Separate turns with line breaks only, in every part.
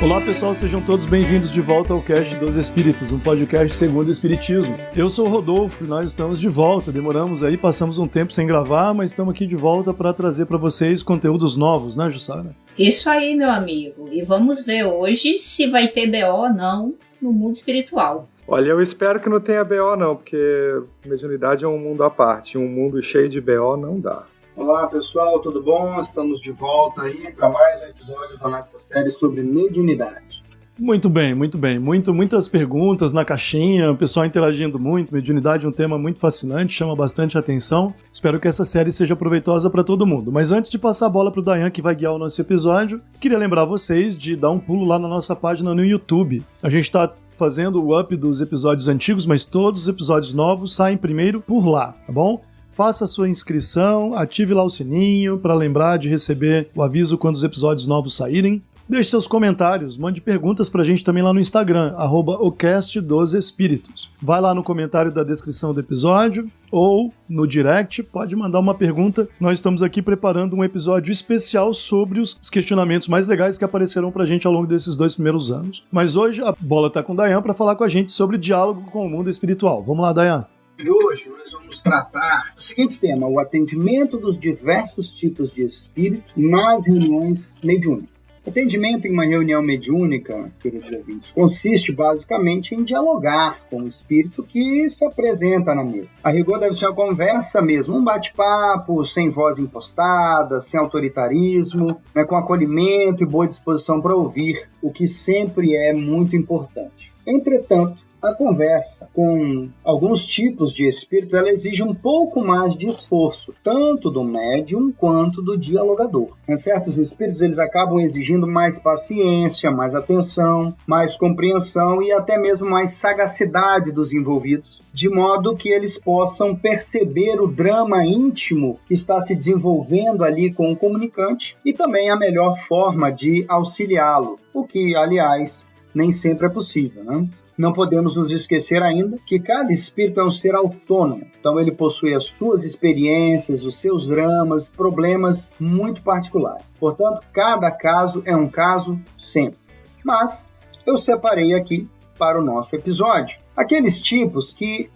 Olá pessoal, sejam todos bem-vindos de volta ao Cast dos Espíritos, um podcast segundo o Espiritismo. Eu sou o Rodolfo e nós estamos de volta. Demoramos aí, passamos um tempo sem gravar, mas estamos aqui de volta para trazer para vocês conteúdos novos, né, Jussara?
Isso aí, meu amigo. E vamos ver hoje se vai ter BO ou não no mundo espiritual.
Olha, eu espero que não tenha BO não, porque mediunidade é um mundo à parte. Um mundo cheio de BO não dá.
Olá pessoal, tudo bom? Estamos de volta aí para mais um episódio da nossa série sobre mediunidade.
Muito bem, muito bem. Muitas perguntas na caixinha, o pessoal interagindo muito. Mediunidade é um tema muito fascinante, chama bastante atenção. Espero que essa série seja proveitosa para todo mundo. Mas antes de passar a bola para o Dayan, que vai guiar o nosso episódio, queria lembrar vocês de dar um pulo lá na nossa página no YouTube. A gente está fazendo o up dos episódios antigos, mas todos os episódios novos saem primeiro por lá, tá bom? Faça a sua inscrição, ative lá o sininho para lembrar de receber o aviso quando os episódios novos saírem. Deixe seus comentários, mande perguntas pra gente também lá no Instagram, @ocastdosespíritos. Vai lá no comentário da descrição do episódio ou no direct, pode mandar uma pergunta. Nós estamos aqui preparando um episódio especial sobre os questionamentos mais legais que apareceram pra gente ao longo desses 2 primeiros anos. Mas hoje a bola tá com o Dayan para falar com a gente sobre diálogo com o mundo espiritual. Vamos lá, Dayan.
E hoje nós vamos tratar do seguinte tema: o atendimento dos diversos tipos de espírito nas reuniões mediúnicas. O atendimento em uma reunião mediúnica, queridos ouvintes, consiste basicamente em dialogar com o espírito que se apresenta na mesa. A rigor deve ser uma conversa mesmo, um bate-papo, sem voz impostada, sem autoritarismo, com acolhimento e boa disposição para ouvir, o que sempre é muito importante. Entretanto, a conversa com alguns tipos de espíritos, ela exige um pouco mais de esforço, tanto do médium quanto do dialogador. Certos espíritos, eles acabam exigindo mais paciência, mais atenção, mais compreensão e até mesmo mais sagacidade dos envolvidos, de modo que eles possam perceber o drama íntimo que está se desenvolvendo ali com o comunicante e também a melhor forma de auxiliá-lo, o que, aliás, nem sempre é possível, né? Não podemos nos esquecer ainda que cada espírito é um ser autônomo. Então ele possui as suas experiências, os seus dramas, problemas muito particulares. Portanto, cada caso é um caso sempre. Mas eu separei aqui para o nosso episódio aqueles tipos que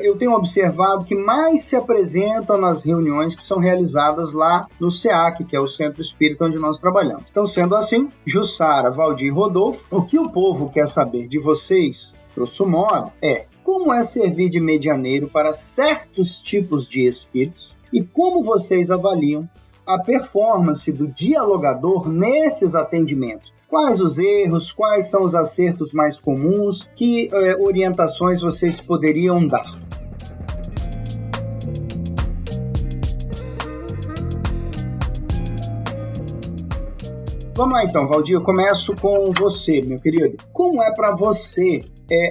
eu tenho observado que mais se apresentam nas reuniões que são realizadas lá no SEAC, que é o Centro Espírita onde nós trabalhamos. Então, sendo assim, Jussara, Valdir e Rodolfo, o que o povo quer saber de vocês, grosso modo, é como é servir de medianeiro para certos tipos de espíritos e como vocês avaliam a performance do dialogador nesses atendimentos. Quais os erros, quais são os acertos mais comuns, que orientações vocês poderiam dar? Vamos lá então, Valdir, eu começo com você, meu querido. Como é para você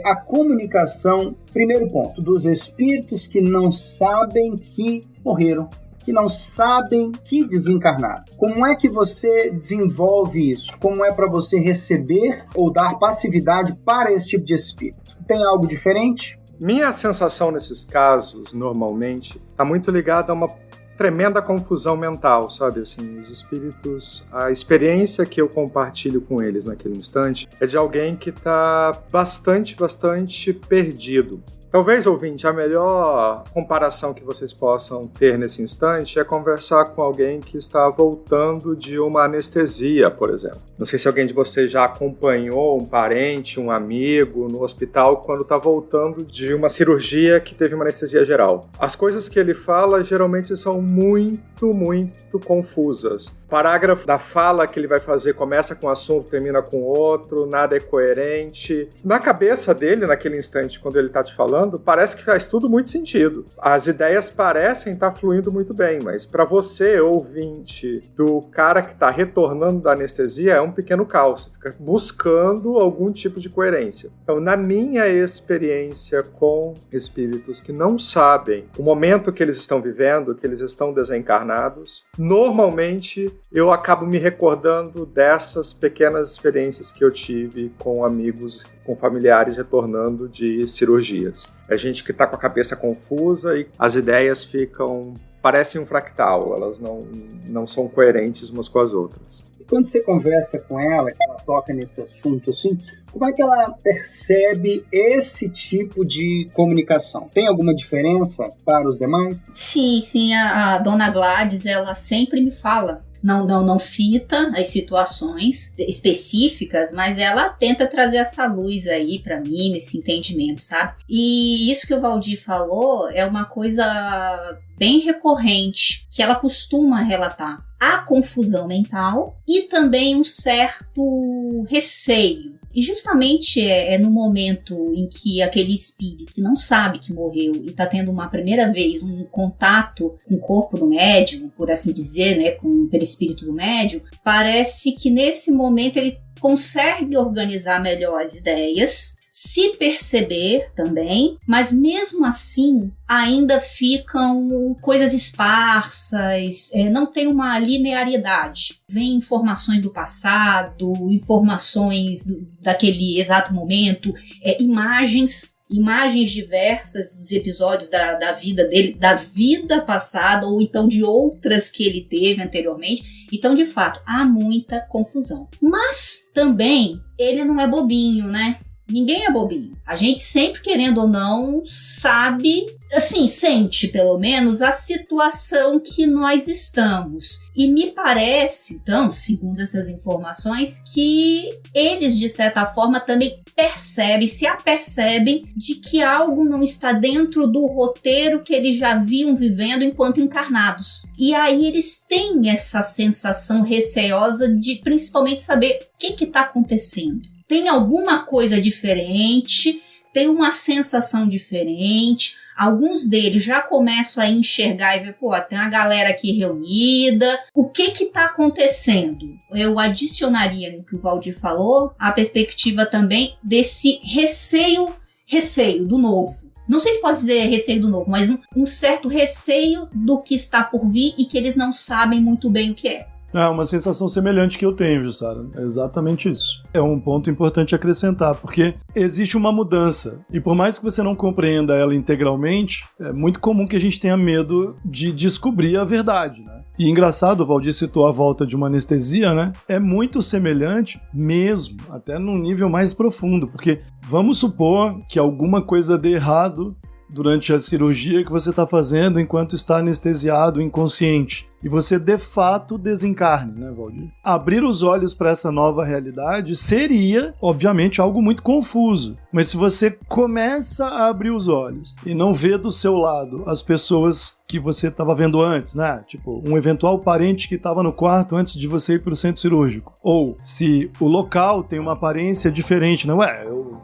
a comunicação, primeiro ponto, dos espíritos que não sabem que morreram, que não sabem que desencarnaram? Como é que você desenvolve isso? Como é para você receber ou dar passividade para esse tipo de espírito? Tem algo diferente?
Minha sensação nesses casos, normalmente, está muito ligada a uma tremenda confusão mental, sabe? Assim, os espíritos, a experiência que eu compartilho com eles naquele instante é de alguém que está bastante perdido. Talvez, ouvinte, a melhor comparação que vocês possam ter nesse instante é conversar com alguém que está voltando de uma anestesia, por exemplo. Não sei se alguém de vocês já acompanhou um parente, um amigo no hospital quando está voltando de uma cirurgia que teve uma anestesia geral. As coisas que ele fala geralmente são muito confusas. O parágrafo da fala que ele vai fazer começa com um assunto, termina com outro, nada é coerente. Na cabeça dele, naquele instante, quando ele está te falando, parece que faz tudo muito sentido. As ideias parecem estar fluindo muito bem, mas para você, ouvinte, do cara que está retornando da anestesia, é um pequeno caos. Você fica buscando algum tipo de coerência. Então, na minha experiência com espíritos que não sabem o momento que eles estão vivendo, que eles estão desencarnados, normalmente eu acabo me recordando dessas pequenas experiências que eu tive com amigos, com familiares retornando de cirurgias. É gente que está com a cabeça confusa e as ideias ficam parecem um fractal, elas não são coerentes umas com as outras.
E quando você conversa com ela, que ela toca nesse assunto assim, como é que ela percebe esse tipo de comunicação? Tem alguma diferença para os demais?
Sim, a dona Gladys, ela sempre me fala. Não cita as situações específicas, mas ela tenta trazer essa luz aí pra mim, nesse entendimento, sabe? E isso que o Valdir falou é uma coisa bem recorrente, que ela costuma relatar. A confusão mental e também um certo receio. E justamente é no momento em que aquele espírito que não sabe que morreu e está tendo uma primeira vez um contato com o corpo do médium, por assim dizer, né, com o perispírito do médium, parece que nesse momento ele consegue organizar melhor as ideias, se perceber também, mas mesmo assim ainda ficam coisas esparsas, não tem uma linearidade. Vem informações do passado, informações daquele exato momento, imagens diversas dos episódios da vida dele, da vida passada, ou então de outras que ele teve anteriormente. Então, de fato, há muita confusão. Mas também ele não é bobinho, né? Ninguém é bobinho. A gente sempre, querendo ou não, sabe, assim, sente pelo menos a situação que nós estamos. E me parece, então, segundo essas informações, que eles, de certa forma, também se apercebem de que algo não está dentro do roteiro que eles já vinham vivendo enquanto encarnados. E aí eles têm essa sensação receosa de, principalmente, saber o que está acontecendo. Tem alguma coisa diferente, tem uma sensação diferente. Alguns deles já começam a enxergar e ver, tem uma galera aqui reunida. O que está acontecendo? Eu adicionaria no que o Valdir falou a perspectiva também desse receio do novo. Não sei se pode dizer receio do novo, mas um certo receio do que está por vir e que eles não sabem muito bem o que é.
É uma sensação semelhante que eu tenho, viu, Sara? É exatamente isso. É um ponto importante acrescentar, porque existe uma mudança. E por mais que você não compreenda ela integralmente, é muito comum que a gente tenha medo de descobrir a verdade, né? E engraçado, o Valdir citou a volta de uma anestesia, né? É muito semelhante mesmo, até num nível mais profundo, porque vamos supor que alguma coisa dê errado durante a cirurgia que você está fazendo enquanto está anestesiado, inconsciente. E você, de fato, desencarne, né, Valdir? Abrir os olhos para essa nova realidade seria, obviamente, algo muito confuso. Mas se você começa a abrir os olhos e não vê do seu lado as pessoas que você estava vendo antes, né? Tipo, um eventual parente que estava no quarto antes de você ir para o centro cirúrgico. Ou se o local tem uma aparência diferente, né?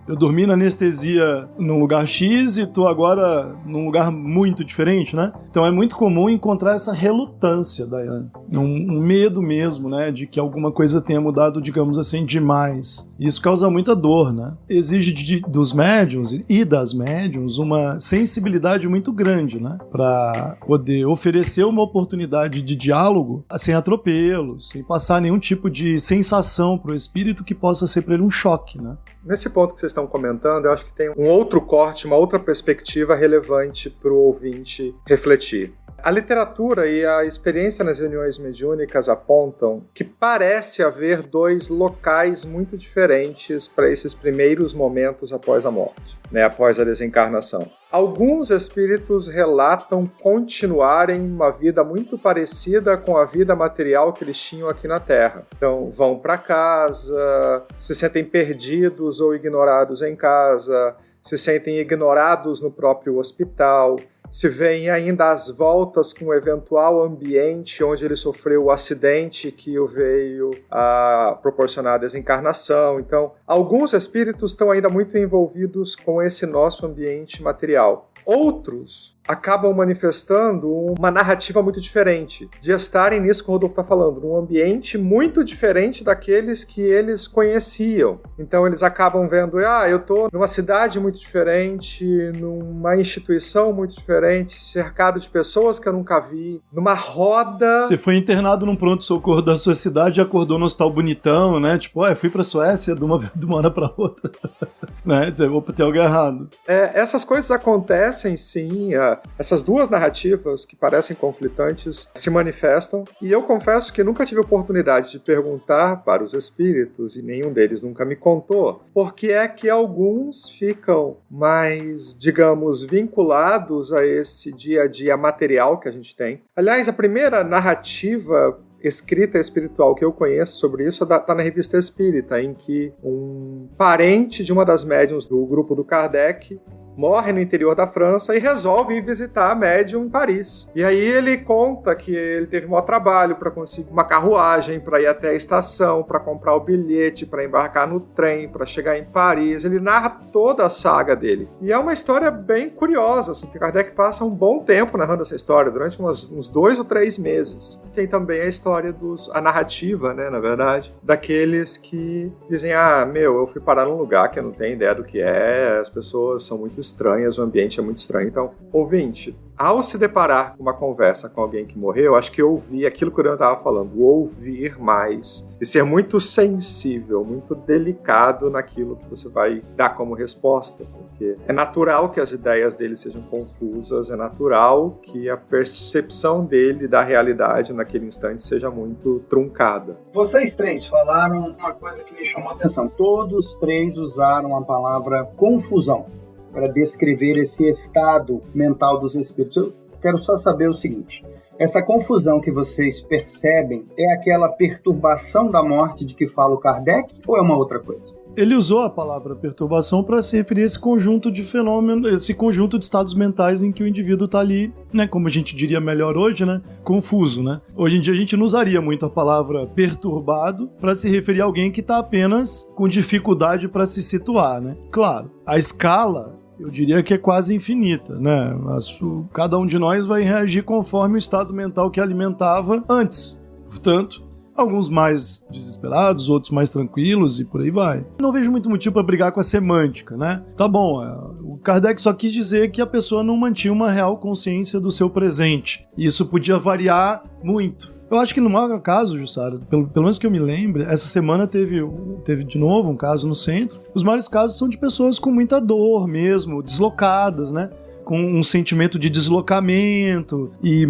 Eu dormi na anestesia num lugar X e tô agora num lugar muito diferente, né? Então é muito comum encontrar essa relutância, Daiane. Um medo mesmo, né? De que alguma coisa tenha mudado, digamos assim, demais. E isso causa muita dor, né? Exige dos médiuns e das médiuns uma sensibilidade muito grande, né? Para poder oferecer uma oportunidade de diálogo sem atropelos, sem passar nenhum tipo de sensação para o espírito que possa ser para ele um choque, né?
Nesse ponto que vocês estão comentando, eu acho que tem um outro corte, uma outra perspectiva relevante para o ouvinte refletir. A literatura e a experiência nas reuniões mediúnicas apontam que parece haver dois locais muito diferentes para esses primeiros momentos após a morte, né, após a desencarnação. Alguns espíritos relatam continuarem uma vida muito parecida com a vida material que eles tinham aqui na Terra. Então, vão para casa, se sentem perdidos ou ignorados em casa, se sentem ignorados no próprio hospital, se veem ainda às voltas com o eventual ambiente onde ele sofreu o acidente que o veio a proporcionar a desencarnação. Então, alguns espíritos estão ainda muito envolvidos com esse nosso ambiente material. Outros acabam manifestando uma narrativa muito diferente, de estarem nisso que o Rodolfo está falando, num ambiente muito diferente daqueles que eles conheciam. Então eles acabam vendo, eu estou numa cidade muito diferente, numa instituição muito diferente, cercado de pessoas que eu nunca vi, numa roda...
Você foi internado num pronto-socorro da sua cidade e acordou no hospital bonitão, né? Tipo, fui pra Suécia de uma hora pra outra. Né? Dizer, opa, tem algo errado.
Essas coisas acontecem parecem sim, essas duas narrativas que parecem conflitantes se manifestam, e eu confesso que nunca tive oportunidade de perguntar para os espíritos, e nenhum deles nunca me contou, por que é que alguns ficam mais, digamos, vinculados a esse dia a dia material que a gente tem. Aliás, a primeira narrativa escrita espiritual que eu conheço sobre isso está na Revista Espírita, em que um parente de uma das médiuns do grupo do Kardec morre no interior da França e resolve ir visitar a médium em Paris. E aí ele conta que ele teve um maior trabalho para conseguir uma carruagem, para ir até a estação, para comprar o bilhete, para embarcar no trem, para chegar em Paris. Ele narra toda a saga dele. E é uma história bem curiosa, assim, que Kardec passa um bom tempo narrando essa história, durante uns 2 ou 3 meses. Tem também a história a narrativa, né, na verdade, daqueles que dizem, eu fui parar num lugar que eu não tenho ideia do que é, as pessoas são muito estranhas, o ambiente é muito estranho. Então, ouvinte, ao se deparar com uma conversa com alguém que morreu, acho que ouvir aquilo que o Leandro estava falando, ouvir mais e ser muito sensível, muito delicado naquilo que você vai dar como resposta, porque é natural que as ideias dele sejam confusas, é natural que a percepção dele da realidade naquele instante seja muito truncada.
Vocês três falaram uma coisa que me chamou a atenção. Todos três usaram a palavra confusão para descrever esse estado mental dos espíritos. Eu quero só saber o seguinte: essa confusão que vocês percebem é aquela perturbação da morte de que fala o Kardec ou é uma outra coisa?
Ele usou a palavra perturbação para se referir a esse conjunto de fenômenos, esse conjunto de estados mentais em que o indivíduo está ali, né, como a gente diria melhor hoje, né, confuso, né? Hoje em dia a gente não usaria muito a palavra perturbado para se referir a alguém que está apenas com dificuldade para se situar, né? Claro, a escala eu diria que é quase infinita, né? Cada um de nós vai reagir conforme o estado mental que alimentava antes. Portanto, alguns mais desesperados, outros mais tranquilos e por aí vai. Não vejo muito motivo para brigar com a semântica, né? Tá bom, o Kardec só quis dizer que a pessoa não mantinha uma real consciência do seu presente. E isso podia variar muito. Eu acho que no maior caso, Jussara, pelo menos que eu me lembre, essa semana teve de novo um caso no centro. Os maiores casos são de pessoas com muita dor mesmo, deslocadas, né? Com um sentimento de deslocamento e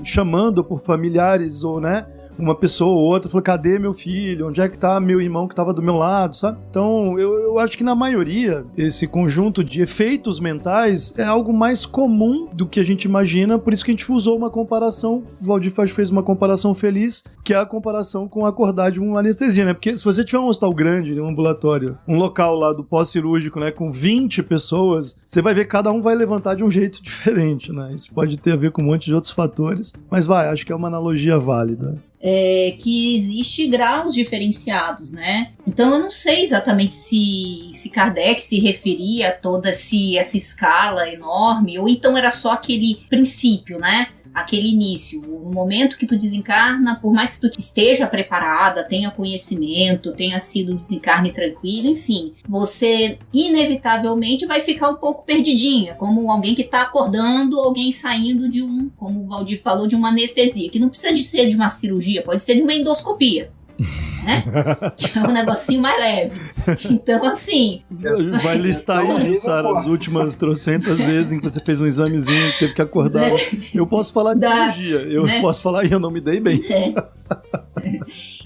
chamando por familiares ou, né? Uma pessoa ou outra, falou, cadê meu filho? Onde é que tá meu irmão que tava do meu lado, sabe? Então, eu acho que na maioria, esse conjunto de efeitos mentais é algo mais comum do que a gente imagina, por isso que a gente usou uma comparação, o Valdir fez uma comparação feliz, que é a comparação com acordar de uma anestesia, né? Porque se você tiver um hospital grande, um ambulatório, um local lá do pós-cirúrgico, né, com 20 pessoas, você vai ver que cada um vai levantar de um jeito diferente, né? Isso pode ter a ver com um monte de outros fatores, mas acho que é uma analogia válida.
Que existe graus diferenciados, né? Então eu não sei exatamente se Kardec se referia a toda essa escala enorme, ou então era só aquele princípio, né? Aquele início, o momento que tu desencarna, por mais que tu esteja preparada, tenha conhecimento, tenha sido um desencarne tranquilo, enfim, você inevitavelmente vai ficar um pouco perdidinha, como alguém que está acordando, alguém saindo de como o Valdir falou, de uma anestesia, que não precisa de ser de uma cirurgia, pode ser de uma endoscopia. Né? Que é um negocinho mais leve. Então, assim...
Vai listar aí, Jussara, as últimas 300 vezes em que você fez um examezinho que teve que acordar. Eu posso falar de cirurgia, eu posso falar e eu não me dei bem.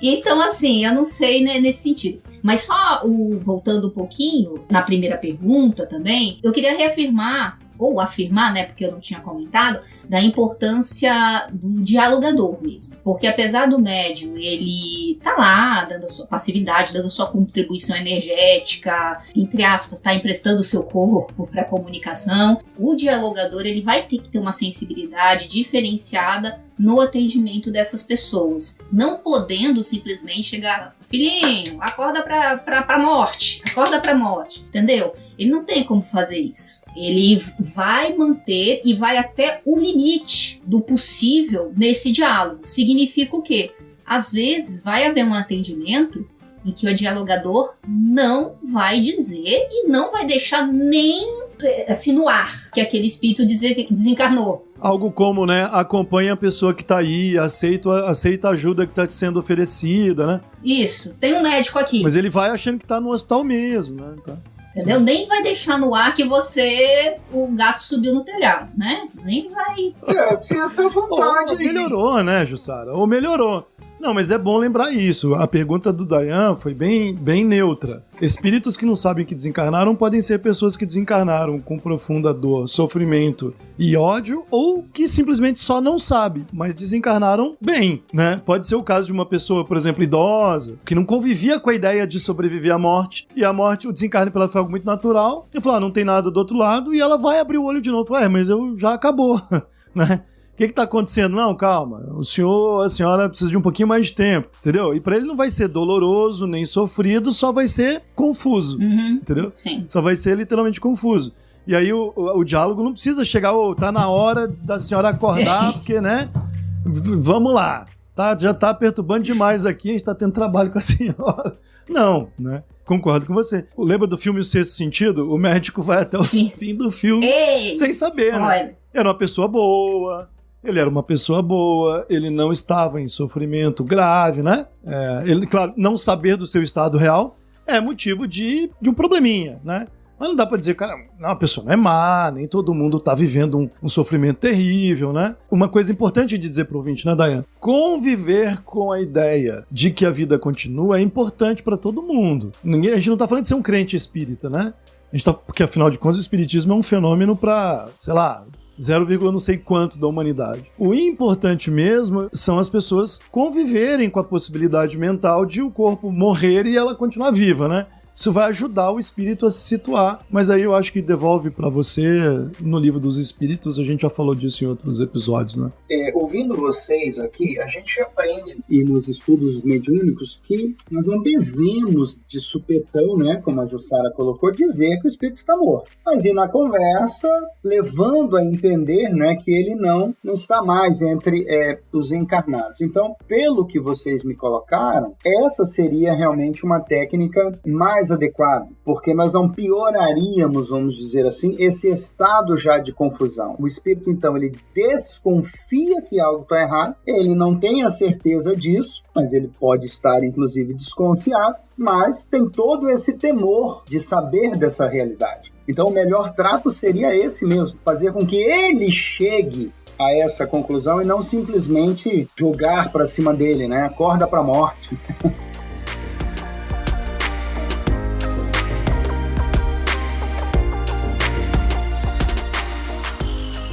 Então, assim, eu não sei, né, nesse sentido. Mas só voltando um pouquinho na primeira pergunta também, eu queria reafirmar, ou afirmar, né, porque eu não tinha comentado, da importância do dialogador mesmo. Porque apesar do médium, ele tá lá, dando a sua passividade, dando a sua contribuição energética, entre aspas, tá emprestando o seu corpo para comunicação, o dialogador, ele vai ter que ter uma sensibilidade diferenciada no atendimento dessas pessoas. Não podendo simplesmente chegar, filhinho, acorda pra morte, acorda pra morte, entendeu? Ele não tem como fazer isso. Ele vai manter e vai até o limite do possível nesse diálogo. Significa o quê? Às vezes vai haver um atendimento em que o dialogador não vai dizer e não vai deixar nem assim no ar que aquele espírito desencarnou.
Algo como, né, acompanha a pessoa que tá aí, aceita a ajuda que tá te sendo oferecida, né?
Isso, tem um médico aqui.
Mas ele vai achando que tá no hospital mesmo, né? Tá.
Entendeu? Nem vai deixar no ar que o gato subiu no telhado, né? Nem vai.
Tinha essa vontade aí.
Melhorou, né, Jussara? Ou melhorou. Não, mas é bom lembrar isso. A pergunta do Dayan foi bem neutra. Espíritos que não sabem que desencarnaram podem ser pessoas que desencarnaram com profunda dor, sofrimento e ódio, ou que simplesmente só não sabem, mas desencarnaram bem, né? Pode ser o caso de uma pessoa, por exemplo, idosa, que não convivia com a ideia de sobreviver à morte, e a morte, o desencarne pra ela foi algo muito natural, e falou, não tem nada do outro lado, e ela vai abrir o olho de novo. Fala, mas já acabou, né? O que tá acontecendo? Não, calma. A senhora precisa de um pouquinho mais de tempo, entendeu? E pra ele não vai ser doloroso, nem sofrido, só vai ser confuso, entendeu?
Sim.
Só vai ser literalmente confuso. E aí o diálogo não precisa chegar, tá na hora da senhora acordar, porque, né? Vamos lá. Já tá perturbando demais aqui, a gente tá tendo trabalho com a senhora. Não, né? Concordo com você. Lembra do filme O Sexto Sentido? O médico vai até o fim do filme sem saber, né? Era uma pessoa boa. Ele era uma pessoa boa, ele não estava em sofrimento grave, né? Ele, claro, não saber do seu estado real é motivo de um probleminha, né? Mas não dá pra dizer, cara, não, a pessoa não é má, nem todo mundo tá vivendo um sofrimento terrível, né? Uma coisa importante de dizer pro ouvinte, né, Dayan? Conviver com a ideia de que a vida continua é importante pra todo mundo. A gente não tá falando de ser um crente espírita, né? Porque, afinal de contas, o espiritismo é um fenômeno pra, sei lá, 0, não sei quanto da humanidade. O importante mesmo são as pessoas conviverem com a possibilidade mental de o corpo morrer e ela continuar viva, né? Isso vai ajudar o espírito a se situar, mas aí eu acho que devolve pra você no Livro dos Espíritos, a gente já falou disso em outros episódios, né?
Ouvindo vocês aqui, a gente aprende e nos estudos mediúnicos que nós não devemos de supetão, né, como a Jussara colocou, dizer que o espírito está morto. Mas ir na conversa, levando a entender, né, que ele não está mais entre os encarnados. Então, pelo que vocês me colocaram, essa seria realmente uma técnica mais adequado, porque nós não pioraríamos, vamos dizer assim, esse estado já de confusão. O espírito, então, ele desconfia que algo está errado, ele não tem a certeza disso, mas ele pode estar, inclusive, desconfiado, mas tem todo esse temor de saber dessa realidade. Então, o melhor trato seria esse mesmo, fazer com que ele chegue a essa conclusão e não simplesmente jogar para cima dele, né? Acorda para a morte.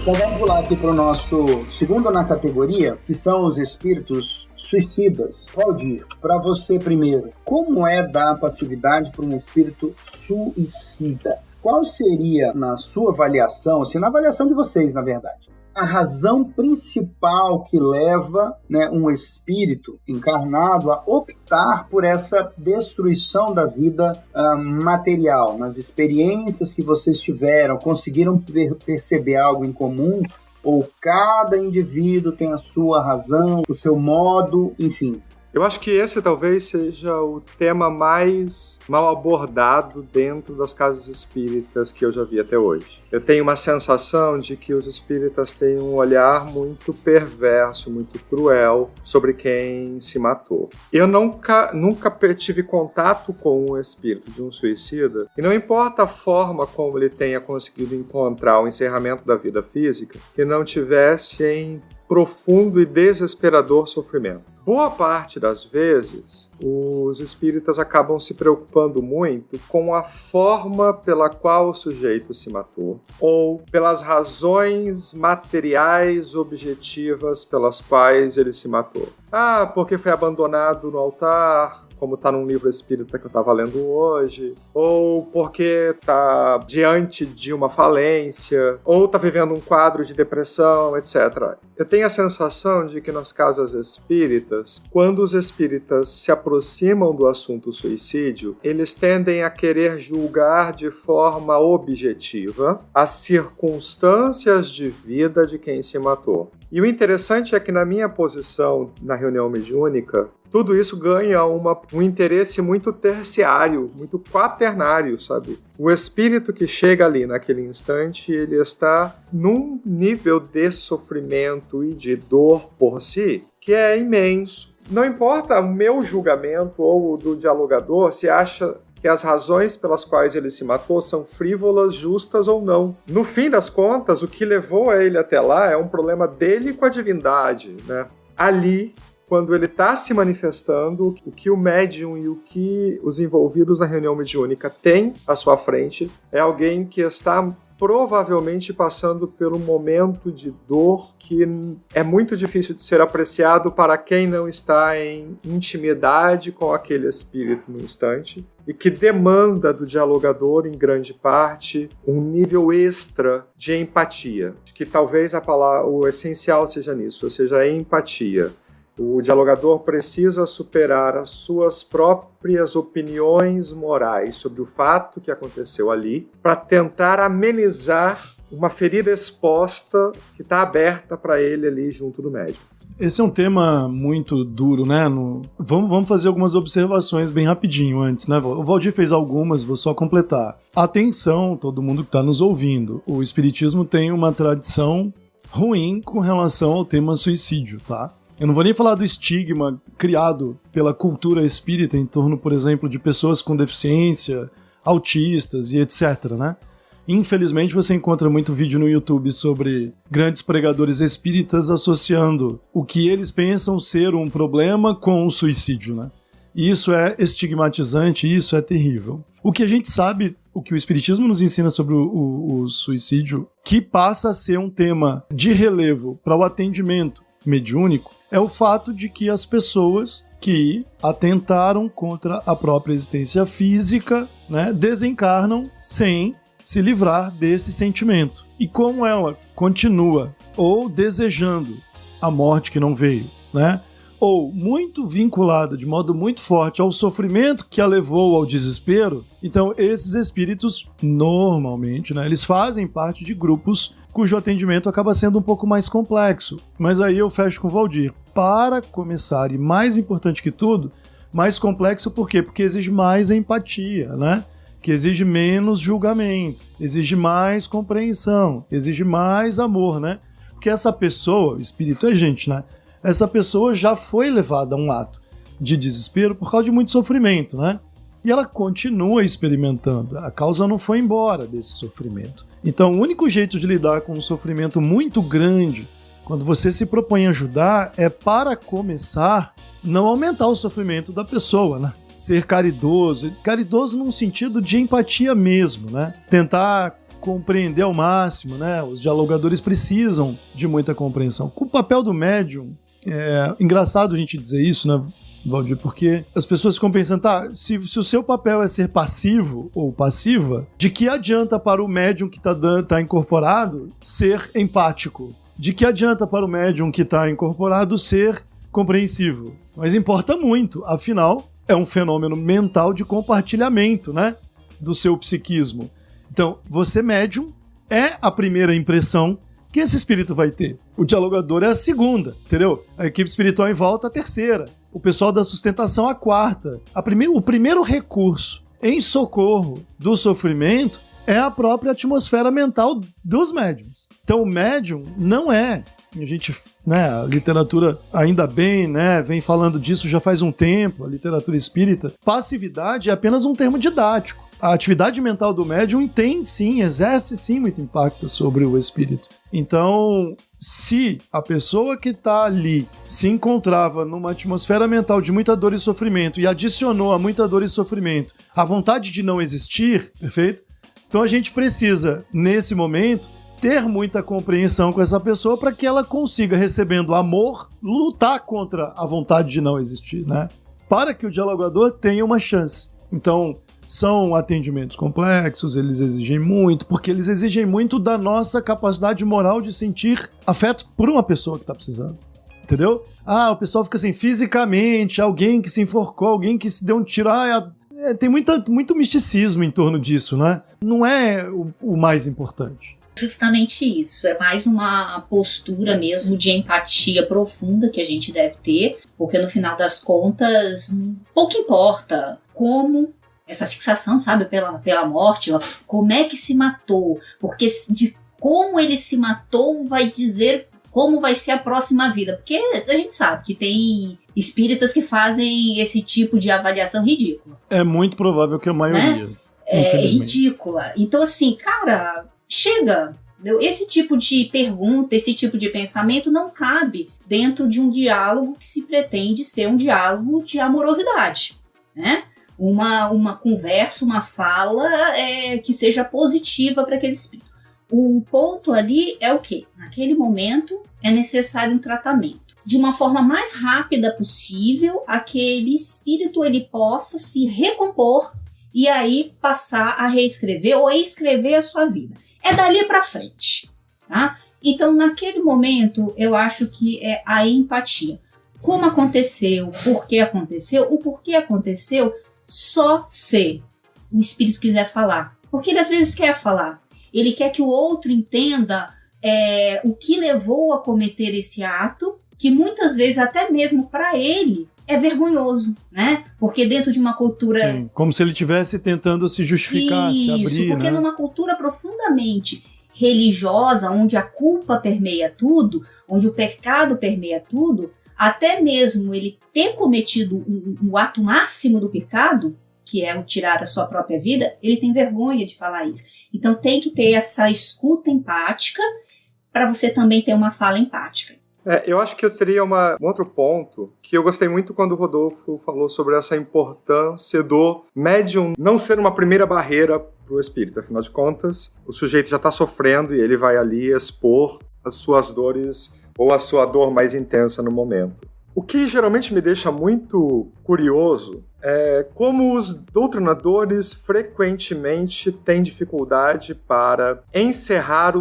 Então vamos pular aqui para o nosso segundo na categoria, que são os espíritos suicidas. Valdir, para você primeiro, como é dar passividade para um espírito suicida? Qual seria, na sua avaliação, assim, na avaliação de vocês, na verdade, a razão principal que leva, né, um espírito encarnado a optar por essa destruição da vida material? Nas experiências que vocês tiveram, conseguiram perceber algo em comum? Ou cada indivíduo tem a sua razão, o seu modo, enfim?
Eu acho que esse talvez seja o tema mais mal abordado dentro das casas espíritas que eu já vi até hoje. Eu tenho uma sensação de que os espíritas têm um olhar muito perverso, muito cruel sobre quem se matou. Eu nunca tive contato com um espírito de um suicida, e não importa a forma como ele tenha conseguido encontrar o encerramento da vida física, que não tivesse em profundo e desesperador sofrimento. Boa parte das vezes, os espíritas acabam se preocupando muito com a forma pela qual o sujeito se matou, ou pelas razões materiais objetivas pelas quais ele se matou. Porque foi abandonado no altar, como está num livro espírita que eu estava lendo hoje, ou porque está diante de uma falência, ou está vivendo um quadro de depressão, etc. Eu tenho a sensação de que nas casas espíritas, quando os espíritas se aproximam do assunto suicídio, eles tendem a querer julgar de forma objetiva as circunstâncias de vida de quem se matou. E o interessante é que na minha posição na reunião mediúnica, tudo isso ganha um interesse muito terciário, muito quaternário, sabe? O espírito que chega ali naquele instante, ele está num nível de sofrimento e de dor por si, que é imenso. Não importa o meu julgamento ou o do dialogador se acha que as razões pelas quais ele se matou são frívolas, justas ou não. No fim das contas, o que levou ele até lá é um problema dele com a divindade, né? Ali, quando ele está se manifestando, o que o médium e o que os envolvidos na reunião mediúnica têm à sua frente é alguém que está provavelmente passando por um momento de dor que é muito difícil de ser apreciado para quem não está em intimidade com aquele espírito no instante e que demanda do dialogador, em grande parte, um nível extra de empatia. Que talvez o essencial seja nisso, ou seja, a empatia. O dialogador precisa superar as suas próprias opiniões morais sobre o fato que aconteceu ali para tentar amenizar uma ferida exposta que está aberta para ele ali junto do médium.
Esse é um tema muito duro, né? Vamos fazer algumas observações bem rapidinho antes, né? O Valdir fez algumas, vou só completar. Atenção, todo mundo que está nos ouvindo. O Espiritismo tem uma tradição ruim com relação ao tema suicídio, tá? Eu não vou nem falar do estigma criado pela cultura espírita em torno, por exemplo, de pessoas com deficiência, autistas e etc, né? Infelizmente você encontra muito vídeo no YouTube sobre grandes pregadores espíritas associando o que eles pensam ser um problema com o suicídio, né? E isso é estigmatizante, isso é terrível. O que a gente sabe, o que o Espiritismo nos ensina sobre o suicídio, que passa a ser um tema de relevo para o atendimento mediúnico, é o fato de que as pessoas que atentaram contra a própria existência física, né, desencarnam sem se livrar desse sentimento. E como ela continua ou desejando a morte que não veio, né, ou muito vinculada de modo muito forte ao sofrimento que a levou ao desespero, então esses espíritos, normalmente, né, eles fazem parte de grupos cujo atendimento acaba sendo um pouco mais complexo. Mas aí eu fecho com o Valdir. Para começar, e mais importante que tudo, mais complexo por quê? Porque exige mais empatia, né? Que exige menos julgamento, exige mais compreensão, exige mais amor, né? Porque essa pessoa, o espírito é gente, né? Essa pessoa já foi levada a um ato de desespero por causa de muito sofrimento, né? E ela continua experimentando. A causa não foi embora desse sofrimento. Então, o único jeito de lidar com um sofrimento muito grande, quando você se propõe a ajudar, é, para começar, não aumentar o sofrimento da pessoa, né? Ser caridoso num sentido de empatia mesmo, né? Tentar compreender ao máximo, né? Os dialogadores precisam de muita compreensão. O papel do médium, é engraçado a gente dizer isso, né, Valdir, porque as pessoas ficam pensando, tá, se o seu papel é ser passivo ou passiva, de que adianta para o médium que tá incorporado ser empático? De que adianta para o médium que está incorporado ser compreensivo? Mas importa muito, afinal, é um fenômeno mental de compartilhamento, né, do seu psiquismo. Então, você médium é a primeira impressão que esse espírito vai ter. O dialogador é a segunda, entendeu? A equipe espiritual em volta a terceira. O pessoal da sustentação a quarta. O primeiro recurso em socorro do sofrimento é a própria atmosfera mental dos médiums. Então o médium não é, a gente, né, a literatura ainda bem, né, vem falando disso já faz um tempo, a literatura espírita, passividade é apenas um termo didático. A atividade mental do médium tem sim, exerce sim muito impacto sobre o espírito. Então, se a pessoa que está ali se encontrava numa atmosfera mental de muita dor e sofrimento e adicionou a muita dor e sofrimento a vontade de não existir, perfeito? Então a gente precisa, nesse momento, ter muita compreensão com essa pessoa para que ela consiga, recebendo amor, lutar contra a vontade de não existir, né? Para que o dialogador tenha uma chance. Então, são atendimentos complexos, eles exigem muito, porque eles exigem muito da nossa capacidade moral de sentir afeto por uma pessoa que está precisando, entendeu? Ah, o pessoal fica assim, fisicamente, alguém que se enforcou, alguém que se deu um tiro, tem muito misticismo em torno disso, né? Não é o mais importante.
Justamente isso, é mais uma postura mesmo de empatia profunda que a gente deve ter, porque no final das contas, pouco importa como essa fixação, sabe, pela morte, ó, como é que se matou, porque de como ele se matou vai dizer como vai ser a próxima vida. Porque a gente sabe que tem espíritas que fazem esse tipo de avaliação ridícula.
É muito provável que a maioria,
né? É ridícula. Então, assim, cara, chega. Esse tipo de pergunta, esse tipo de pensamento não cabe dentro de um diálogo que se pretende ser um diálogo de amorosidade, né? Uma conversa, uma fala que seja positiva para aquele espírito. O ponto ali é o quê? Naquele momento é necessário um tratamento. De uma forma mais rápida possível, aquele espírito ele possa se recompor e aí passar a reescrever ou a escrever a sua vida. É dali para frente, tá? Então, naquele momento, eu acho que é a empatia. Como aconteceu, o porquê aconteceu, só se o espírito quiser falar. Porque ele às vezes quer falar. Ele quer que o outro entenda o que levou a cometer esse ato, que muitas vezes, até mesmo para ele, é vergonhoso, né? Porque dentro de uma cultura...
Sim, como se ele estivesse tentando se justificar, se abrir,
Isso, porque
né?
numa cultura profundamente religiosa, onde a culpa permeia tudo, onde o pecado permeia tudo, até mesmo ele ter cometido o ato máximo do pecado, que é o tirar a sua própria vida, ele tem vergonha de falar isso. Então tem que ter essa escuta empática para você também ter uma fala empática.
Eu acho que eu teria um outro ponto que eu gostei muito quando o Rodolfo falou sobre essa importância do médium não ser uma primeira barreira para o espírito. Afinal de contas, o sujeito já está sofrendo e ele vai ali expor as suas dores ou a sua dor mais intensa no momento. O que geralmente me deixa muito curioso é como os doutrinadores frequentemente têm dificuldade para encerrar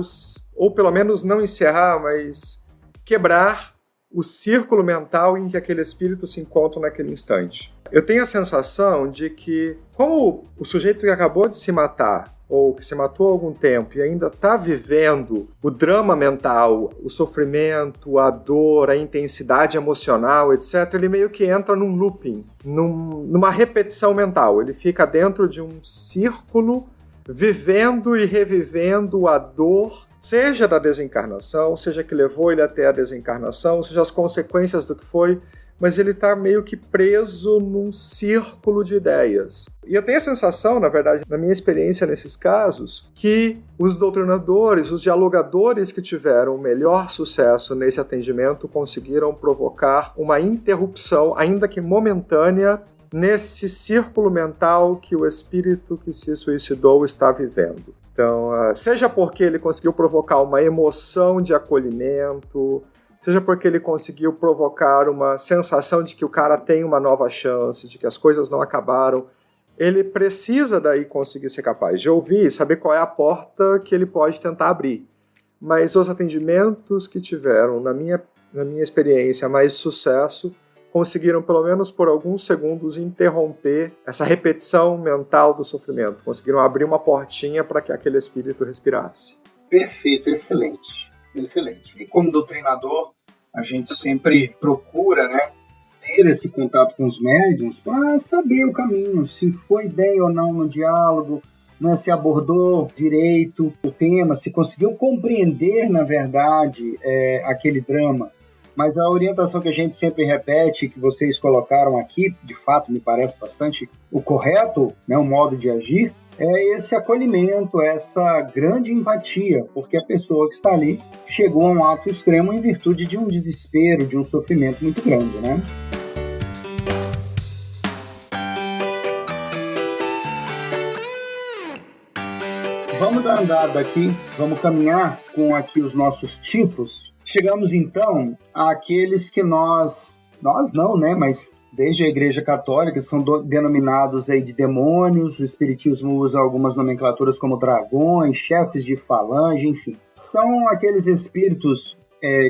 ou pelo menos não encerrar, mas quebrar o círculo mental em que aquele espírito se encontra naquele instante. Eu tenho a sensação de que, como o sujeito que acabou de se matar, ou que se matou há algum tempo e ainda está vivendo o drama mental, o sofrimento, a dor, a intensidade emocional, etc., ele meio que entra num looping, numa repetição mental. Ele fica dentro de um círculo vivendo e revivendo a dor, seja da desencarnação, seja que levou ele até a desencarnação, seja as consequências do que foi, mas ele está meio que preso num círculo de ideias. E eu tenho a sensação, na verdade, na minha experiência nesses casos, que os doutrinadores, os dialogadores que tiveram melhor sucesso nesse atendimento conseguiram provocar uma interrupção, ainda que momentânea, nesse círculo mental que o espírito que se suicidou está vivendo. Então, seja porque ele conseguiu provocar uma emoção de acolhimento, seja porque ele conseguiu provocar uma sensação de que o cara tem uma nova chance, de que as coisas não acabaram, ele precisa daí conseguir ser capaz de ouvir e saber qual é a porta que ele pode tentar abrir. Mas os atendimentos que tiveram, na minha experiência, mais sucesso, conseguiram, pelo menos por alguns segundos, interromper essa repetição mental do sofrimento. Conseguiram abrir uma portinha para que aquele espírito respirasse.
Perfeito, excelente. Excelente. E como doutrinador, a gente sempre procura, né, ter esse contato com os médiuns para saber o caminho, se foi bem ou não no diálogo, né, se abordou direito o tema, se conseguiu compreender, na verdade, aquele drama. Mas a orientação que a gente sempre repete, que vocês colocaram aqui, de fato me parece bastante o correto, né, o modo de agir, é esse acolhimento, essa grande empatia, porque a pessoa que está ali chegou a um ato extremo em virtude de um desespero, de um sofrimento muito grande, né? Vamos dar andada aqui, vamos caminhar com aqui os nossos tipos. Chegamos então àqueles que nós não, né, mas desde a Igreja Católica são denominados aí de demônios, o Espiritismo usa algumas nomenclaturas como dragões, chefes de falange, enfim. São aqueles espíritos,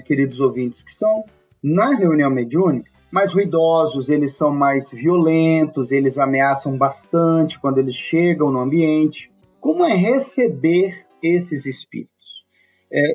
queridos ouvintes, que são, na reunião mediúnica, mais ruidosos, eles são mais violentos, eles ameaçam bastante quando eles chegam no ambiente. Como é receber esses espíritos?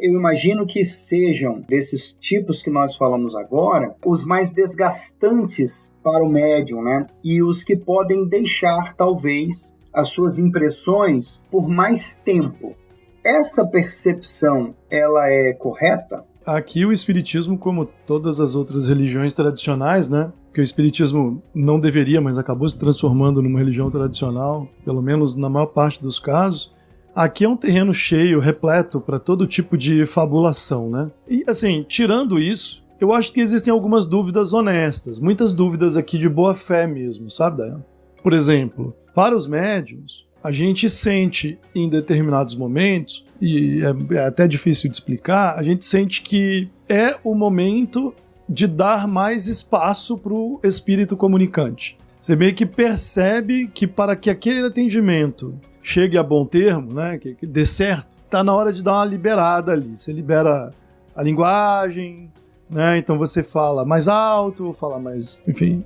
Eu imagino que sejam, desses tipos que nós falamos agora, os mais desgastantes para o médium, né? E os que podem deixar, talvez, as suas impressões por mais tempo. Essa percepção, ela é correta?
Aqui o espiritismo, como todas as outras religiões tradicionais, né? Porque o espiritismo não deveria, mas acabou se transformando numa religião tradicional, pelo menos na maior parte dos casos. Aqui é um terreno cheio, repleto para todo tipo de fabulação, né? E assim, tirando isso, eu acho que existem algumas dúvidas honestas, muitas dúvidas aqui de boa fé mesmo, sabe, Dayana? Por exemplo, para os médiuns, a gente sente em determinados momentos, e é até difícil de explicar, a gente sente que é o momento de dar mais espaço para o espírito comunicante. Você meio que percebe que para que aquele atendimento chegue a bom termo, né, que dê certo, tá na hora de dar uma liberada ali. Você libera a linguagem, né, então você fala mais alto, fala mais, enfim,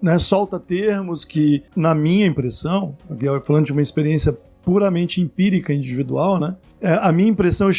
né, solta termos que, na minha impressão, falando de uma experiência puramente empírica, individual, né, a minha impressão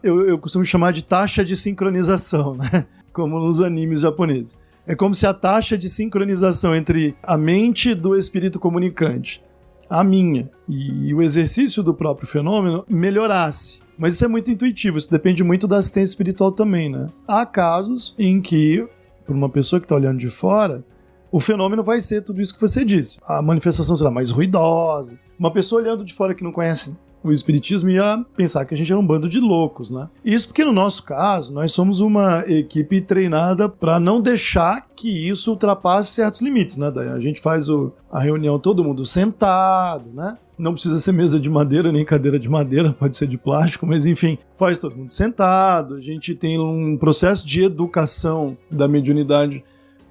eu costumo chamar de taxa de sincronização, né, como nos animes japoneses. É como se a taxa de sincronização entre a mente do espírito comunicante, a minha, e o exercício do próprio fenômeno melhorasse. Mas isso é muito intuitivo, isso depende muito da assistência espiritual também, né? Há casos em que, para uma pessoa que está olhando de fora, o fenômeno vai ser tudo isso que você disse. A manifestação será mais ruidosa. Uma pessoa olhando de fora que não conhece o espiritismo ia pensar que a gente era um bando de loucos, né? Isso porque no nosso caso, nós somos uma equipe treinada para não deixar que isso ultrapasse certos limites, né? Daí a gente faz a reunião todo mundo sentado, né? Não precisa ser mesa de madeira nem cadeira de madeira, pode ser de plástico, mas enfim, faz todo mundo sentado. A gente tem um processo de educação da mediunidade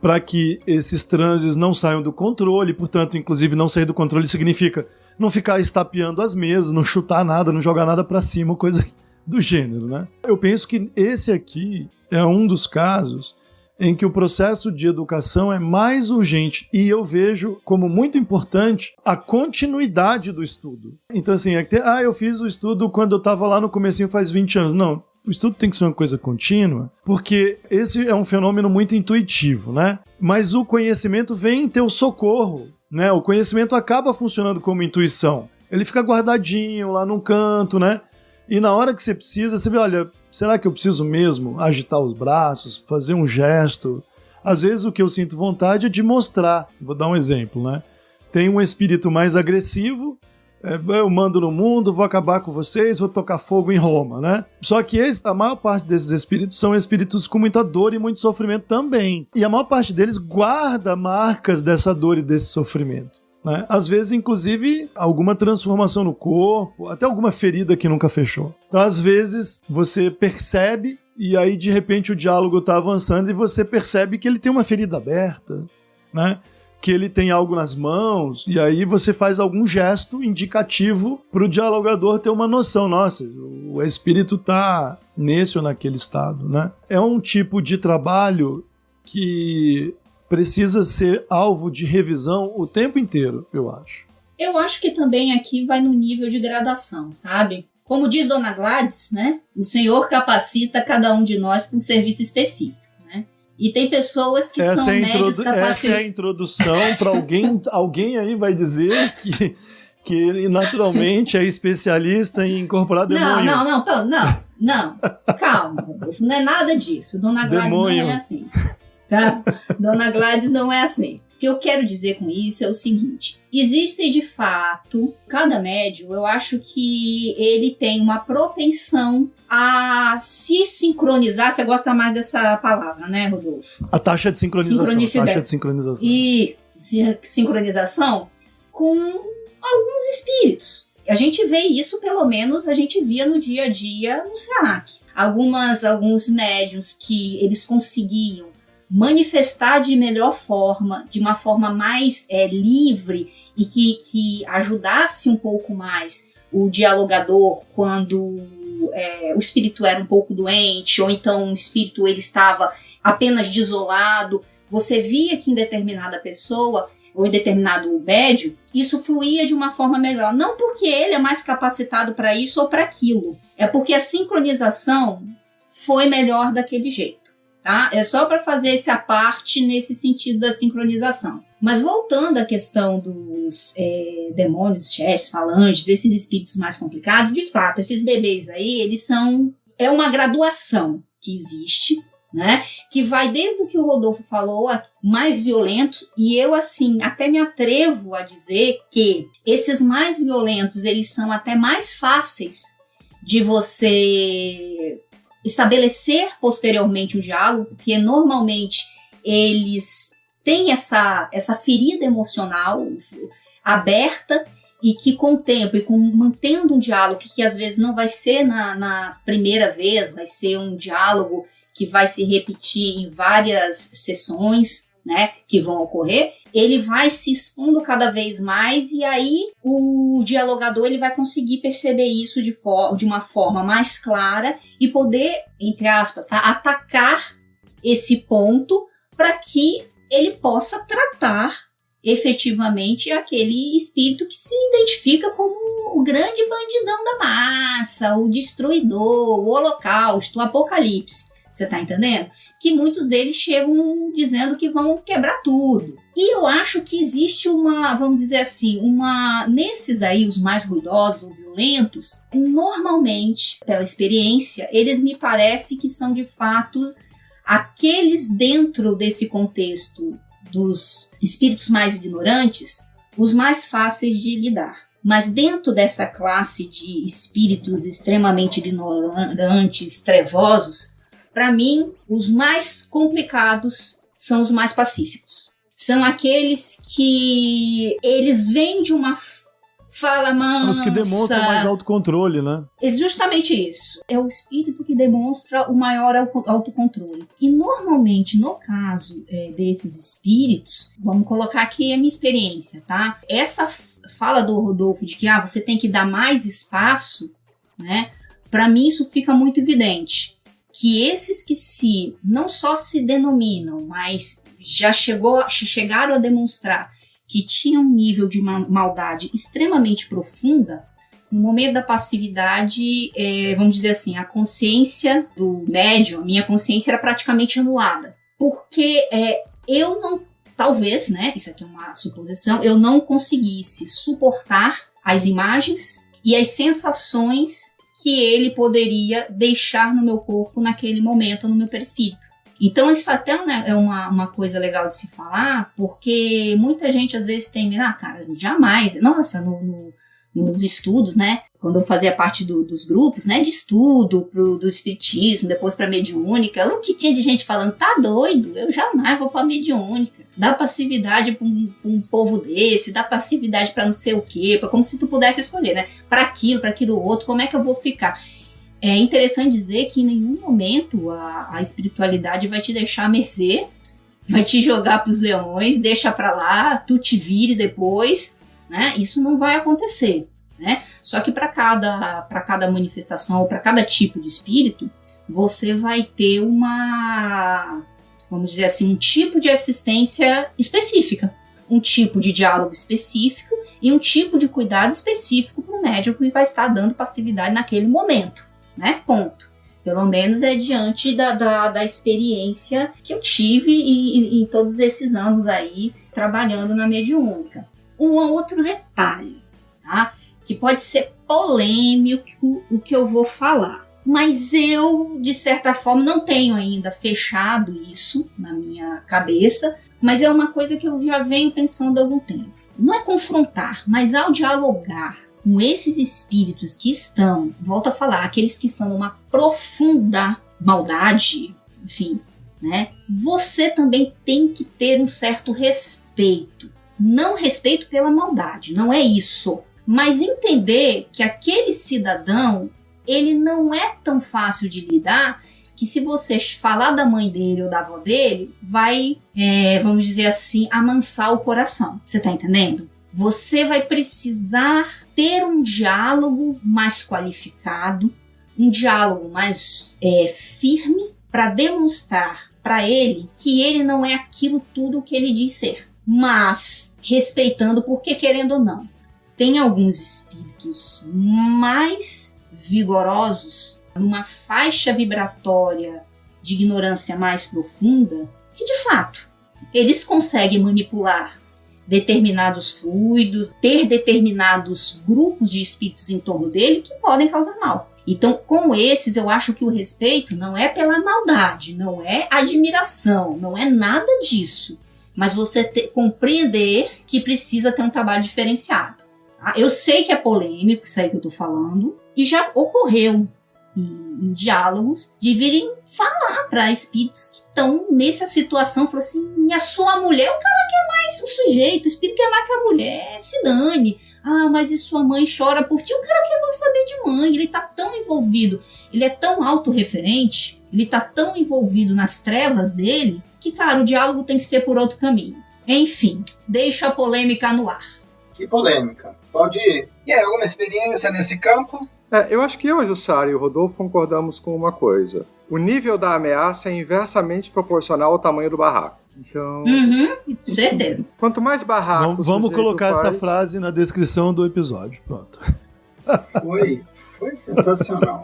para que esses transes não saiam do controle, portanto, inclusive não sair do controle significa não ficar estapeando as mesas, não chutar nada, não jogar nada para cima, coisa do gênero, né? Eu penso que esse aqui é um dos casos em que o processo de educação é mais urgente e eu vejo como muito importante a continuidade do estudo. Então assim, eu fiz o estudo quando eu estava lá no comecinho faz 20 anos. Não, o estudo tem que ser uma coisa contínua, porque esse é um fenômeno muito intuitivo, né? Mas o conhecimento vem em teu socorro, né? O conhecimento acaba funcionando como intuição. Ele fica guardadinho lá num canto, né? E na hora que você precisa, você vê, olha, será que eu preciso mesmo agitar os braços, fazer um gesto? Às vezes o que eu sinto vontade é de mostrar. Vou dar um exemplo, né? Tem um espírito mais agressivo, eu mando no mundo, vou acabar com vocês, vou tocar fogo em Roma, né? Só que a maior parte desses espíritos são espíritos com muita dor e muito sofrimento também. E a maior parte deles guarda marcas dessa dor e desse sofrimento, né? Às vezes, inclusive, alguma transformação no corpo, até alguma ferida que nunca fechou. Então, às vezes, você percebe e aí, de repente, o diálogo está avançando e você percebe que ele tem uma ferida aberta, né? Que ele tem algo nas mãos, e aí você faz algum gesto indicativo para o dialogador ter uma noção, nossa, o espírito está nesse ou naquele estado, né? É um tipo de trabalho que precisa ser alvo de revisão o tempo inteiro, eu acho.
Eu acho que também aqui vai no nível de gradação, sabe? Como diz Dona Gladys, né? O Senhor capacita cada um de nós com um serviço específico. E tem pessoas que são médios capacitados.
Essa é a introdução para alguém aí vai dizer que ele naturalmente é especialista em incorporar demônio.
Não, calma, não é nada disso. Dona Gladys não é assim, tá? Dona Gladys não é assim. O que eu quero dizer com isso é o seguinte: existem de fato, cada médium, eu acho que ele tem uma propensão a se sincronizar. Você gosta mais dessa palavra, né, Rodolfo?
A taxa de sincronização. Taxa de sincronização.
E sincronização com alguns espíritos. A gente vê isso, pelo menos, a gente via no dia a dia no SEAC. Alguns médiuns que eles conseguiam manifestar de melhor forma, de uma forma mais livre e que ajudasse um pouco mais o dialogador quando o espírito era um pouco doente, ou então o espírito ele estava apenas desolado. Você via que em determinada pessoa ou em determinado médium, isso fluía de uma forma melhor. Não porque ele é mais capacitado para isso ou para aquilo, é porque a sincronização foi melhor daquele jeito. Tá? É só para fazer essa parte nesse sentido da sincronização. Mas voltando à questão dos demônios, chefes, falanges, esses espíritos mais complicados, de fato, esses bebês aí, eles são... É uma graduação que existe, né? Que vai desde o que o Rodolfo falou, mais violento, e eu, assim, até me atrevo a dizer que esses mais violentos, eles são até mais fáceis de você estabelecer posteriormente o diálogo, porque normalmente eles têm essa ferida emocional aberta, e que com o tempo e mantendo um diálogo que às vezes não vai ser na primeira vez, vai ser um diálogo que vai se repetir em várias sessões, né, que vão ocorrer, ele vai se expondo cada vez mais, e aí o dialogador ele vai conseguir perceber isso de uma forma mais clara e poder, entre aspas, tá, atacar esse ponto para que ele possa tratar efetivamente aquele espírito que se identifica como o grande bandidão da massa, o destruidor, o holocausto, o apocalipse. Você tá entendendo? Que muitos deles chegam dizendo que vão quebrar tudo. E eu acho que existe vamos dizer assim, nesses aí, os mais ruidosos ou violentos, normalmente, pela experiência, eles me parece que são de fato aqueles dentro desse contexto dos espíritos mais ignorantes, os mais fáceis de lidar. Mas dentro dessa classe de espíritos extremamente ignorantes, trevosos, para mim, os mais complicados são os mais pacíficos. São aqueles que eles vêm de uma fala mansa.
Os que demonstram mais autocontrole, né?
É justamente isso. É o espírito que demonstra o maior autocontrole. E normalmente, no caso desses espíritos, vamos colocar aqui a minha experiência, tá? Essa fala do Rodolfo de que você tem que dar mais espaço, né? Para mim isso fica muito evidente. Que esses que não só se denominam, mas já chegaram a demonstrar que tinham um nível de maldade extremamente profunda, no momento da passividade, vamos dizer assim, a consciência do médium, a minha consciência era praticamente anulada. Porque eu não, talvez, né, isso aqui é uma suposição, eu não conseguisse suportar as imagens e as sensações que ele poderia deixar no meu corpo naquele momento, no meu perispírito. Então isso até é uma coisa legal de se falar, porque muita gente às vezes tem, cara, jamais, nossa, nos estudos, né, quando eu fazia parte dos grupos, né, de estudo do espiritismo, depois para mediúnica, o que tinha de gente falando, tá doido, eu jamais vou para mediúnica, dá passividade para um povo desse, dá passividade para não sei o quê, como se tu pudesse escolher, né, para aquilo outro, como é que eu vou ficar? É interessante dizer que em nenhum momento a espiritualidade vai te deixar à mercê, vai te jogar para os leões, deixa para lá, tu te vire depois, né? Isso não vai acontecer, né? Só que para cada manifestação ou para cada tipo de espírito, você vai ter vamos dizer assim, um tipo de assistência específica, um tipo de diálogo específico e um tipo de cuidado específico para o médium que vai estar dando passividade naquele momento. Né? Ponto. Pelo menos é diante da experiência que eu tive em todos esses anos aí trabalhando na mediúnica. Um outro detalhe, tá? Que pode ser polêmico o que eu vou falar, mas eu, de certa forma, não tenho ainda fechado isso na minha cabeça, mas é uma coisa que eu já venho pensando há algum tempo. Não é confrontar, mas ao dialogar com esses espíritos que estão, volto a falar, aqueles que estão numa profunda maldade, enfim, né? Você também tem que ter um certo respeito. Não respeito pela maldade, não é isso. Mas entender que aquele cidadão, ele não é tão fácil de lidar, que se você falar da mãe dele ou da avó dele, vai, vamos dizer assim, amansar o coração. Você tá entendendo? Você vai precisar ter um diálogo mais qualificado, um diálogo mais firme, para demonstrar para ele que ele não é aquilo tudo que ele diz ser, mas respeitando, porque querendo ou não, tem alguns espíritos mais vigorosos, numa faixa vibratória de ignorância mais profunda, que de fato eles conseguem manipular determinados fluidos, ter determinados grupos de espíritos em torno dele que podem causar mal. Então, com esses, eu acho que o respeito não é pela maldade, não é admiração, não é nada disso. Mas você compreender que precisa ter um trabalho diferenciado. Tá? Eu sei que é polêmico isso aí que eu tô falando, e já ocorreu em diálogos de virem falar para espíritos que estão nessa situação, falar assim, a sua mulher, o cara quer mais o sujeito, o espírito quer mais que a mulher, se dane. Ah, mas e sua mãe chora por ti? O cara quer saber de mãe, ele tá tão envolvido, ele é tão autorreferente, ele tá tão envolvido nas trevas dele, que, cara, o diálogo tem que ser por outro caminho. Enfim, deixo a polêmica no ar.
Que polêmica. Pode ir. E aí, alguma experiência nesse campo?
Eu acho que eu, a Jussara e o Rodolfo concordamos com uma coisa. O nível da ameaça é inversamente proporcional ao tamanho do barraco. Então,
certeza.
Quanto mais barraco
Vamos colocar
faz,
essa frase na descrição do episódio. Pronto.
Foi sensacional.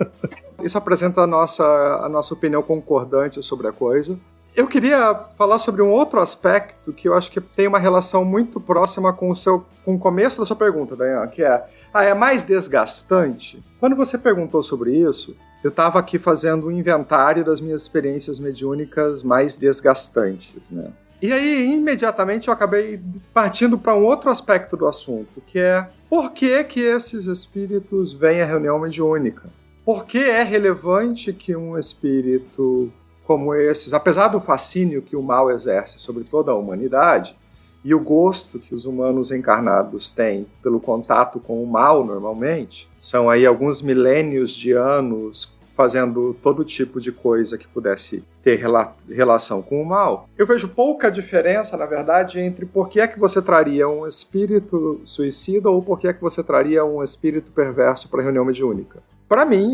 Isso apresenta a nossa opinião concordante sobre a coisa. Eu queria falar sobre um outro aspecto que eu acho que tem uma relação muito próxima com o começo da sua pergunta, Dayan, que é mais desgastante? Quando você perguntou sobre isso, eu estava aqui fazendo um inventário das minhas experiências mediúnicas mais desgastantes, né? E aí, imediatamente, eu acabei partindo para um outro aspecto do assunto, que é por que esses espíritos vêm à reunião mediúnica? Por que é relevante que um espírito como esses, apesar do fascínio que o mal exerce sobre toda a humanidade e o gosto que os humanos encarnados têm pelo contato com o mal normalmente, são aí alguns milênios de anos fazendo todo tipo de coisa que pudesse ter relação com o mal, eu vejo pouca diferença, na verdade, entre por que é que você traria um espírito suicida ou por que é que você traria um espírito perverso para a reunião mediúnica. Para mim,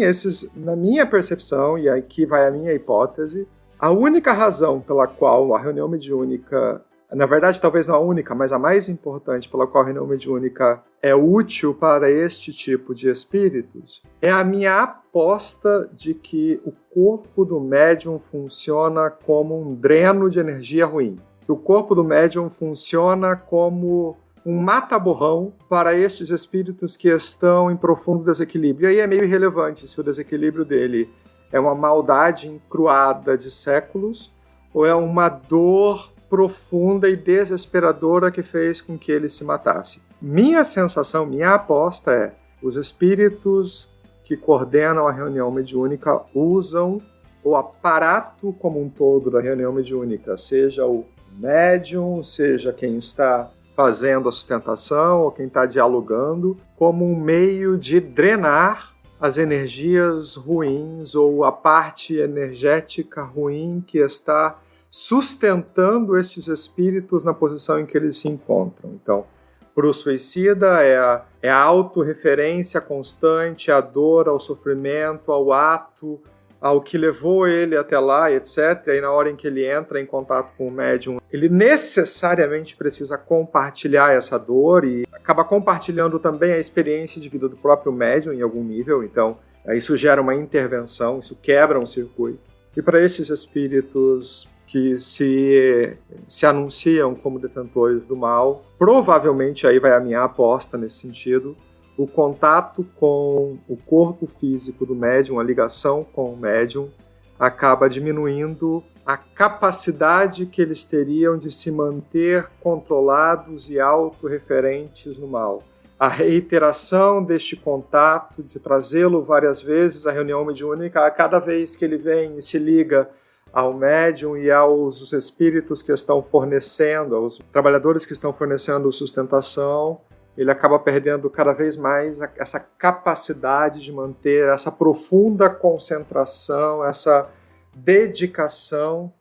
na minha percepção, e aqui vai a minha hipótese, a única razão pela qual a reunião mediúnica, na verdade talvez não a única, mas a mais importante pela qual a reunião mediúnica é útil para este tipo de espíritos, é a minha aposta de que o corpo do médium funciona como um dreno de energia ruim. Que o corpo do médium funciona como um mata-borrão para estes espíritos que estão em profundo desequilíbrio. E aí é meio irrelevante se o desequilíbrio dele é uma maldade encruada de séculos ou é uma dor profunda e desesperadora que fez com que ele se matasse. Minha sensação, minha aposta é os espíritos que coordenam a reunião mediúnica usam o aparato como um todo da reunião mediúnica, seja o médium, seja quem está fazendo a sustentação ou quem está dialogando, como um meio de drenar as energias ruins ou a parte energética ruim que está sustentando estes espíritos na posição em que eles se encontram. Então, para o suicida é a autorreferência constante, a dor, ao sofrimento, ao ato, ao que levou ele até lá, etc. E aí, na hora em que ele entra em contato com o médium, ele necessariamente precisa compartilhar essa dor e acaba compartilhando também a experiência de vida do próprio médium em algum nível. Então, isso gera uma intervenção, isso quebra um circuito. E para esses espíritos que se anunciam como detentores do mal, provavelmente, aí vai a minha aposta nesse sentido, o contato com o corpo físico do médium, a ligação com o médium, acaba diminuindo a capacidade que eles teriam de se manter controlados e autorreferentes no mal. A reiteração deste contato, de trazê-lo várias vezes à reunião mediúnica, a cada vez que ele vem e se liga ao médium e aos espíritos que estão fornecendo, aos trabalhadores que estão fornecendo sustentação, ele acaba perdendo cada vez mais essa capacidade de manter essa profunda concentração, essa dedicação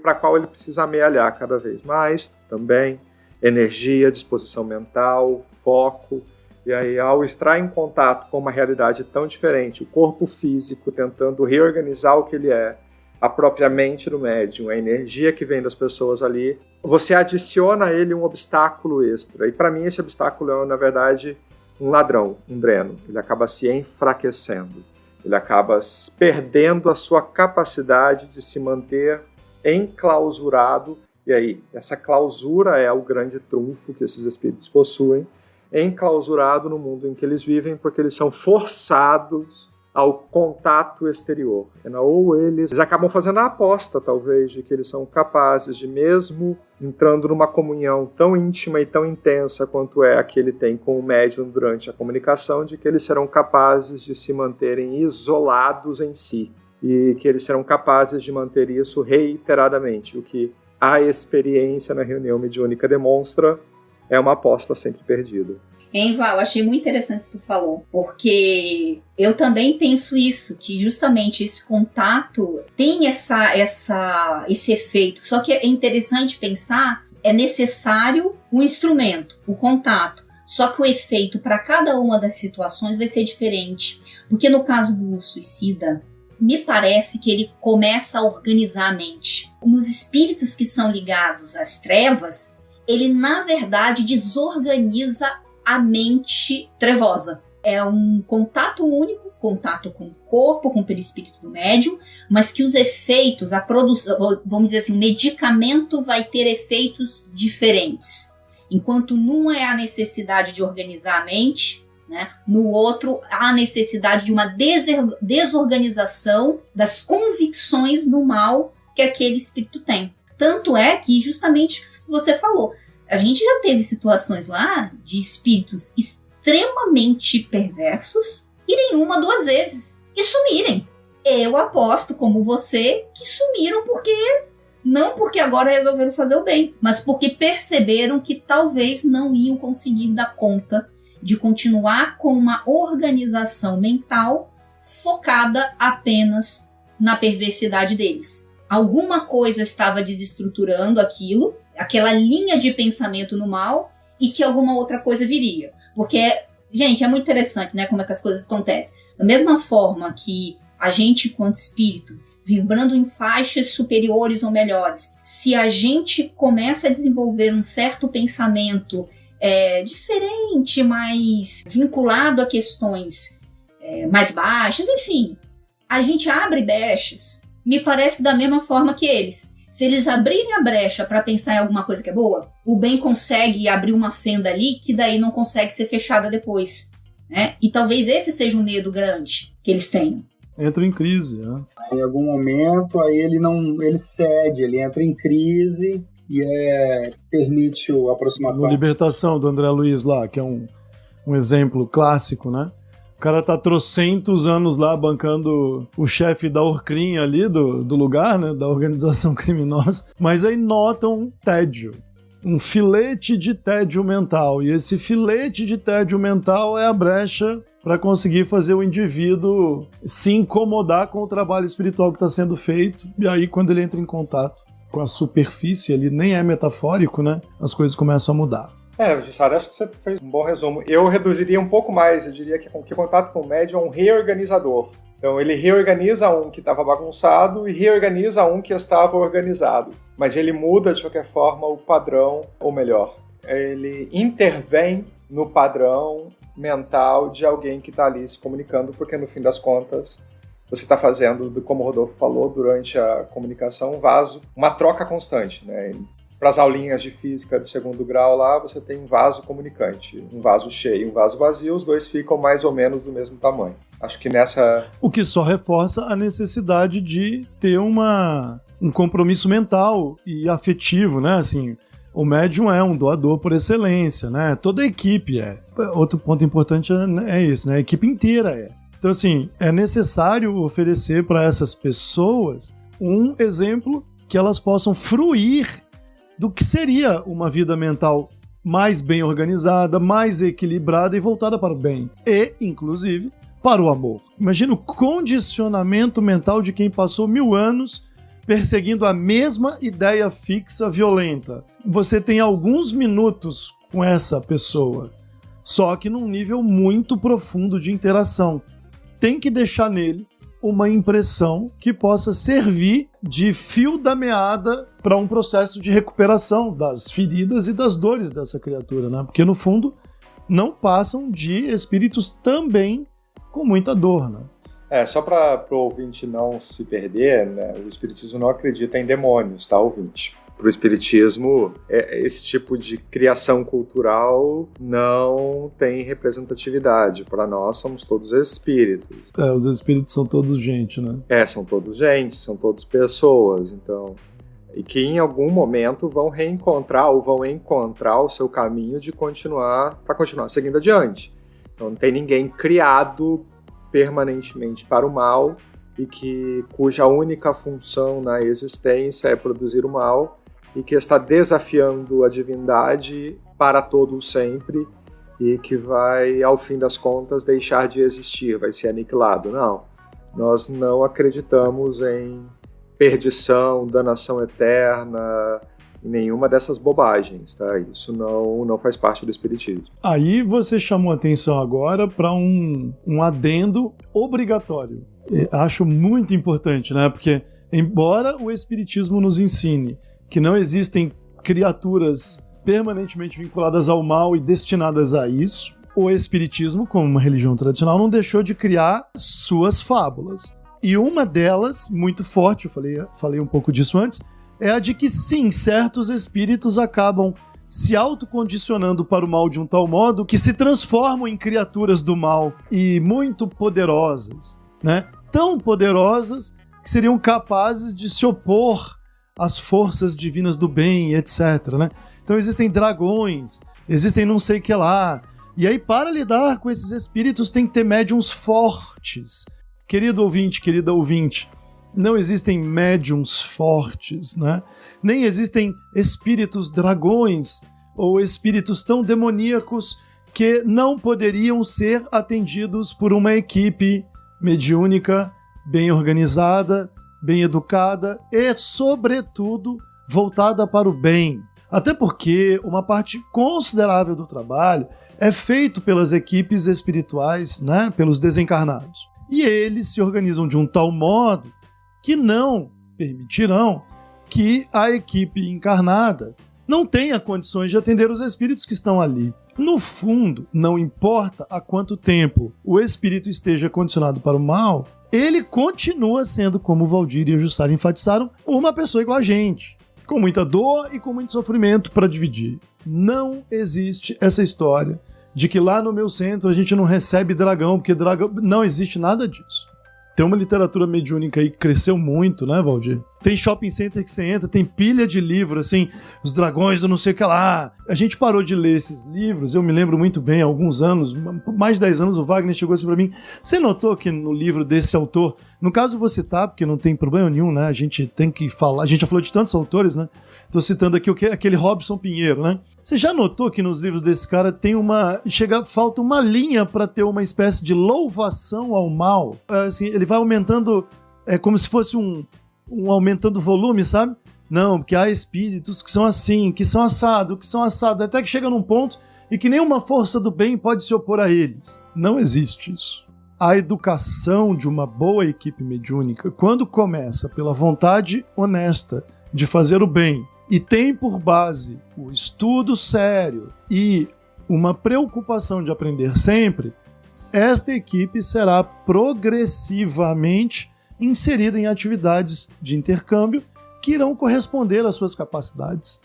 para a qual ele precisa amealhar cada vez mais também. Energia, disposição mental, foco. E aí, ao estar em contato com uma realidade tão diferente, o corpo físico tentando reorganizar o que ele é, a própria mente do médium, a energia que vem das pessoas ali, você adiciona a ele um obstáculo extra. E para mim esse obstáculo é, na verdade, um ladrão, um dreno. Ele acaba se enfraquecendo. Ele acaba perdendo a sua capacidade de se manter enclausurado. E aí, essa clausura é o grande trunfo que esses espíritos possuem, enclausurado no mundo em que eles vivem, porque eles são forçados ao contato exterior. Ou eles acabam fazendo a aposta, talvez, de que eles são capazes de, mesmo entrando numa comunhão tão íntima e tão intensa quanto é a que ele tem com o médium durante a comunicação, de que eles serão capazes de se manterem isolados em si e que eles serão capazes de manter isso reiteradamente. O que a experiência na reunião mediúnica demonstra é uma aposta sempre perdida.
Val, achei muito interessante isso que tu falou, porque eu também penso isso, que justamente esse contato tem esse efeito, só que é interessante pensar, é necessário um instrumento, o contato, só que o efeito para cada uma das situações vai ser diferente, porque no caso do suicida, me parece que ele começa a organizar a mente. Nos espíritos que são ligados às trevas, ele na verdade desorganiza a mente trevosa. É um contato único, contato com o corpo, com o perispírito do médium, mas que os efeitos, a produção, vamos dizer assim, o medicamento vai ter efeitos diferentes. Enquanto num é a necessidade de organizar a mente, né, no outro há a necessidade de uma desorganização das convicções do mal que aquele espírito tem. Tanto é que, justamente o que você falou, a gente já teve situações lá de espíritos extremamente perversos irem 1, 2 vezes e sumirem. Eu aposto, como você, que sumiram não porque agora resolveram fazer o bem, mas porque perceberam que talvez não iam conseguir dar conta de continuar com uma organização mental focada apenas na perversidade deles. Alguma coisa estava desestruturando aquela linha de pensamento no mal, e que alguma outra coisa viria. Porque, gente, é muito interessante, né, como é que as coisas acontecem. Da mesma forma que a gente, enquanto espírito, vibrando em faixas superiores ou melhores, se a gente começa a desenvolver um certo pensamento diferente, mais vinculado a questões mais baixas, enfim, a gente abre brechas, me parece que da mesma forma que eles. Se eles abrirem a brecha para pensar em alguma coisa que é boa, o bem consegue abrir uma fenda ali que daí não consegue ser fechada depois, né? E talvez esse seja um medo grande que eles tenham.
Entra em crise, né?
Em algum momento, aí ele cede, ele entra em crise e permite a aproximação.
No Libertação, do André Luiz lá, que é um exemplo clássico, né? O cara tá trocentos anos lá bancando o chefe da Orcrim ali do lugar, né? Da organização criminosa. Mas aí nota um tédio. Um filete de tédio mental. E esse filete de tédio mental é a brecha para conseguir fazer o indivíduo se incomodar com o trabalho espiritual que está sendo feito. E aí, quando ele entra em contato com a superfície, ele nem é metafórico, né? As coisas começam a mudar.
Jussara, acho que você fez um bom resumo. Eu reduziria um pouco mais, eu diria que o contato com o médium é um reorganizador. Então ele reorganiza um que estava bagunçado e reorganiza um que estava organizado. Mas ele muda, de qualquer forma, o padrão, ou melhor, ele intervém no padrão mental de alguém que está ali se comunicando, porque no fim das contas você está fazendo, como o Rodolfo falou, durante a comunicação, um vaso, uma troca constante, né? Para as aulinhas de física do 2º grau lá, você tem um vaso comunicante, um vaso cheio e um vaso vazio, os dois ficam mais ou menos do mesmo tamanho. Acho que o
que só reforça a necessidade de ter um compromisso mental e afetivo, né? Assim, o médium é um doador por excelência, né? Toda a equipe é. Outro ponto importante é esse, né? A equipe inteira é. Então, assim, é necessário oferecer para essas pessoas um exemplo que elas possam fruir do que seria uma vida mental mais bem organizada, mais equilibrada e voltada para o bem. E, inclusive, para o amor. Imagina o condicionamento mental de quem passou 1000 anos perseguindo a mesma ideia fixa violenta. Você tem alguns minutos com essa pessoa, só que num nível muito profundo de interação. Tem que deixar nele uma impressão que possa servir de fio da meada para um processo de recuperação das feridas e das dores dessa criatura, né? Porque, no fundo, não passam de espíritos também com muita dor, né?
Só para o ouvinte não se perder, né? O espiritismo não acredita em demônios, tá, ouvinte? Para o Espiritismo, esse tipo de criação cultural não tem representatividade. Para nós, somos todos espíritos.
Os espíritos são todos gente, né?
São todos gente, são todos pessoas, então... E que em algum momento vão reencontrar ou vão encontrar o seu caminho para continuar seguindo adiante. Então não tem ninguém criado permanentemente para o mal e cuja única função na existência é produzir o mal e que está desafiando a divindade para todo o sempre e que vai, ao fim das contas, deixar de existir, vai ser aniquilado. Não, nós não acreditamos em perdição, danação eterna, nenhuma dessas bobagens, tá? Isso não faz parte do Espiritismo.
Aí você chamou atenção agora para um adendo obrigatório. Acho muito importante, né? Porque, embora o Espiritismo nos ensine que não existem criaturas permanentemente vinculadas ao mal e destinadas a isso, o Espiritismo, como uma religião tradicional, não deixou de criar suas fábulas. E uma delas, muito forte, eu falei um pouco disso antes, é a de que sim, certos espíritos acabam se autocondicionando para o mal de um tal modo que se transformam em criaturas do mal e muito poderosas, né? Tão poderosas que seriam capazes de se opor às forças divinas do bem, etc., né? Então existem dragões, existem não sei o que lá. E aí, para lidar com esses espíritos, tem que ter médiuns fortes. Querido ouvinte, querida ouvinte, não existem médiums fortes, né? Nem existem espíritos dragões ou espíritos tão demoníacos que não poderiam ser atendidos por uma equipe mediúnica bem organizada, bem educada e, sobretudo, voltada para o bem. Até porque uma parte considerável do trabalho é feito pelas equipes espirituais, né? Pelos desencarnados. E eles se organizam de um tal modo que não permitirão que a equipe encarnada não tenha condições de atender os espíritos que estão ali. No fundo, não importa há quanto tempo o espírito esteja condicionado para o mal, ele continua sendo, como o Valdir e a Jussara enfatizaram, uma pessoa igual a gente, com muita dor e com muito sofrimento para dividir. Não existe essa história de que lá no meu centro a gente não recebe dragão, porque dragão... Não existe nada disso. Tem uma literatura mediúnica aí que cresceu muito, né, Valdir? Tem shopping center que você entra, tem pilha de livros, assim, os dragões do não sei o que lá. A gente parou de ler esses livros, eu me lembro muito bem, há alguns anos, mais de 10 anos, o Wagner chegou assim pra mim, você notou que no livro desse autor, no caso eu vou citar, porque não tem problema nenhum, né, a gente tem que falar, a gente já falou de tantos autores, né, tô citando aqui aquele Robson Pinheiro, né, você já notou que nos livros desse cara tem falta uma linha para ter uma espécie de louvação ao mal? Assim, ele vai aumentando, como se fosse um aumentando o volume, sabe? Não, porque há espíritos que são assim, que são assado, até que chega num ponto e que nenhuma força do bem pode se opor a eles. Não existe isso. A educação de uma boa equipe mediúnica, quando começa pela vontade honesta de fazer o bem, e tem por base o estudo sério e uma preocupação de aprender sempre, esta equipe será progressivamente inserida em atividades de intercâmbio que irão corresponder às suas capacidades.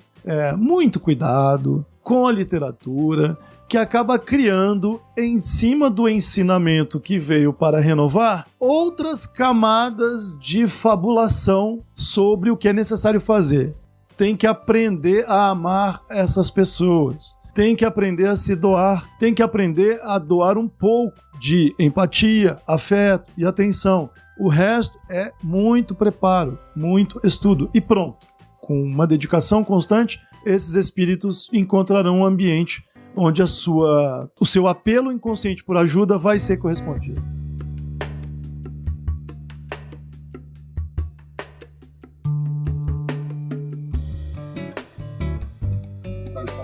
Muito cuidado com a literatura, que acaba criando, em cima do ensinamento que veio para renovar, outras camadas de fabulação sobre o que é necessário fazer. Tem que aprender a amar essas pessoas, tem que aprender a se doar, tem que aprender a doar um pouco de empatia, afeto e atenção. O resto é muito preparo, muito estudo e pronto. Com uma dedicação constante, esses espíritos encontrarão um ambiente onde o seu apelo inconsciente por ajuda vai ser correspondido.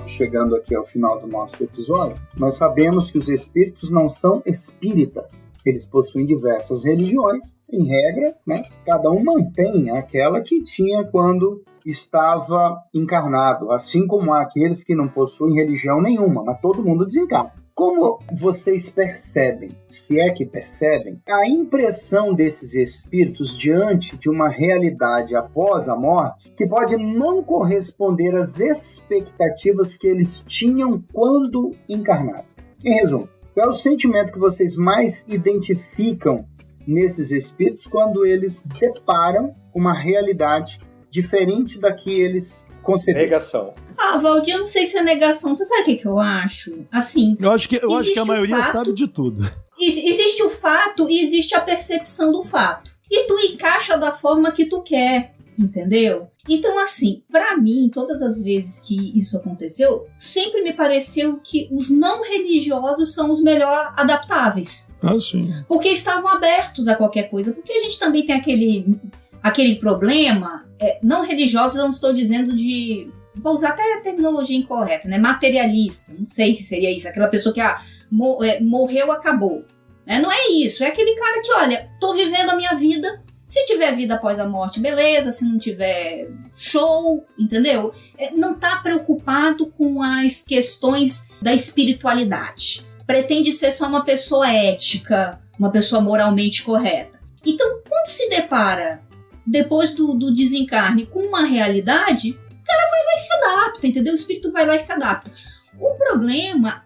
Chegando aqui ao final do nosso episódio, nós sabemos que os espíritos não são espíritas. Eles possuem diversas religiões, em regra, né? Cada um mantém aquela que tinha quando estava encarnado, assim como há aqueles que não possuem religião nenhuma, mas todo mundo desencarna. Como vocês percebem, se é que percebem, a impressão desses espíritos diante de uma realidade após a morte que pode não corresponder às expectativas que eles tinham quando encarnaram? Em resumo, qual é o sentimento que vocês mais identificam nesses espíritos quando eles deparam uma realidade diferente da que eles conceberam?
Negação.
Valdir, eu não sei se é negação. Você sabe o que eu acho? Assim,
eu acho que a maioria sabe de tudo.
Existe o fato e existe a percepção do fato. E tu encaixa da forma que tu quer, entendeu? Então, assim, pra mim, todas as vezes que isso aconteceu, sempre me pareceu que os não religiosos são os melhor adaptáveis.
Ah, sim.
Porque estavam abertos a qualquer coisa. Porque a gente também tem aquele problema, não religiosos, eu não estou dizendo de... Vou usar até a terminologia incorreta, né? Materialista, não sei se seria isso. Aquela pessoa que morreu, acabou. Não é isso, é aquele cara que, olha, tô vivendo a minha vida, se tiver vida após a morte, beleza, se não tiver, show, entendeu? Não tá preocupado com as questões da espiritualidade. Pretende ser só uma pessoa ética, uma pessoa moralmente correta. Então, quando se depara, depois do desencarne, com uma realidade... o cara vai lá e se adapta, entendeu? O espírito vai lá e se adapta. O problema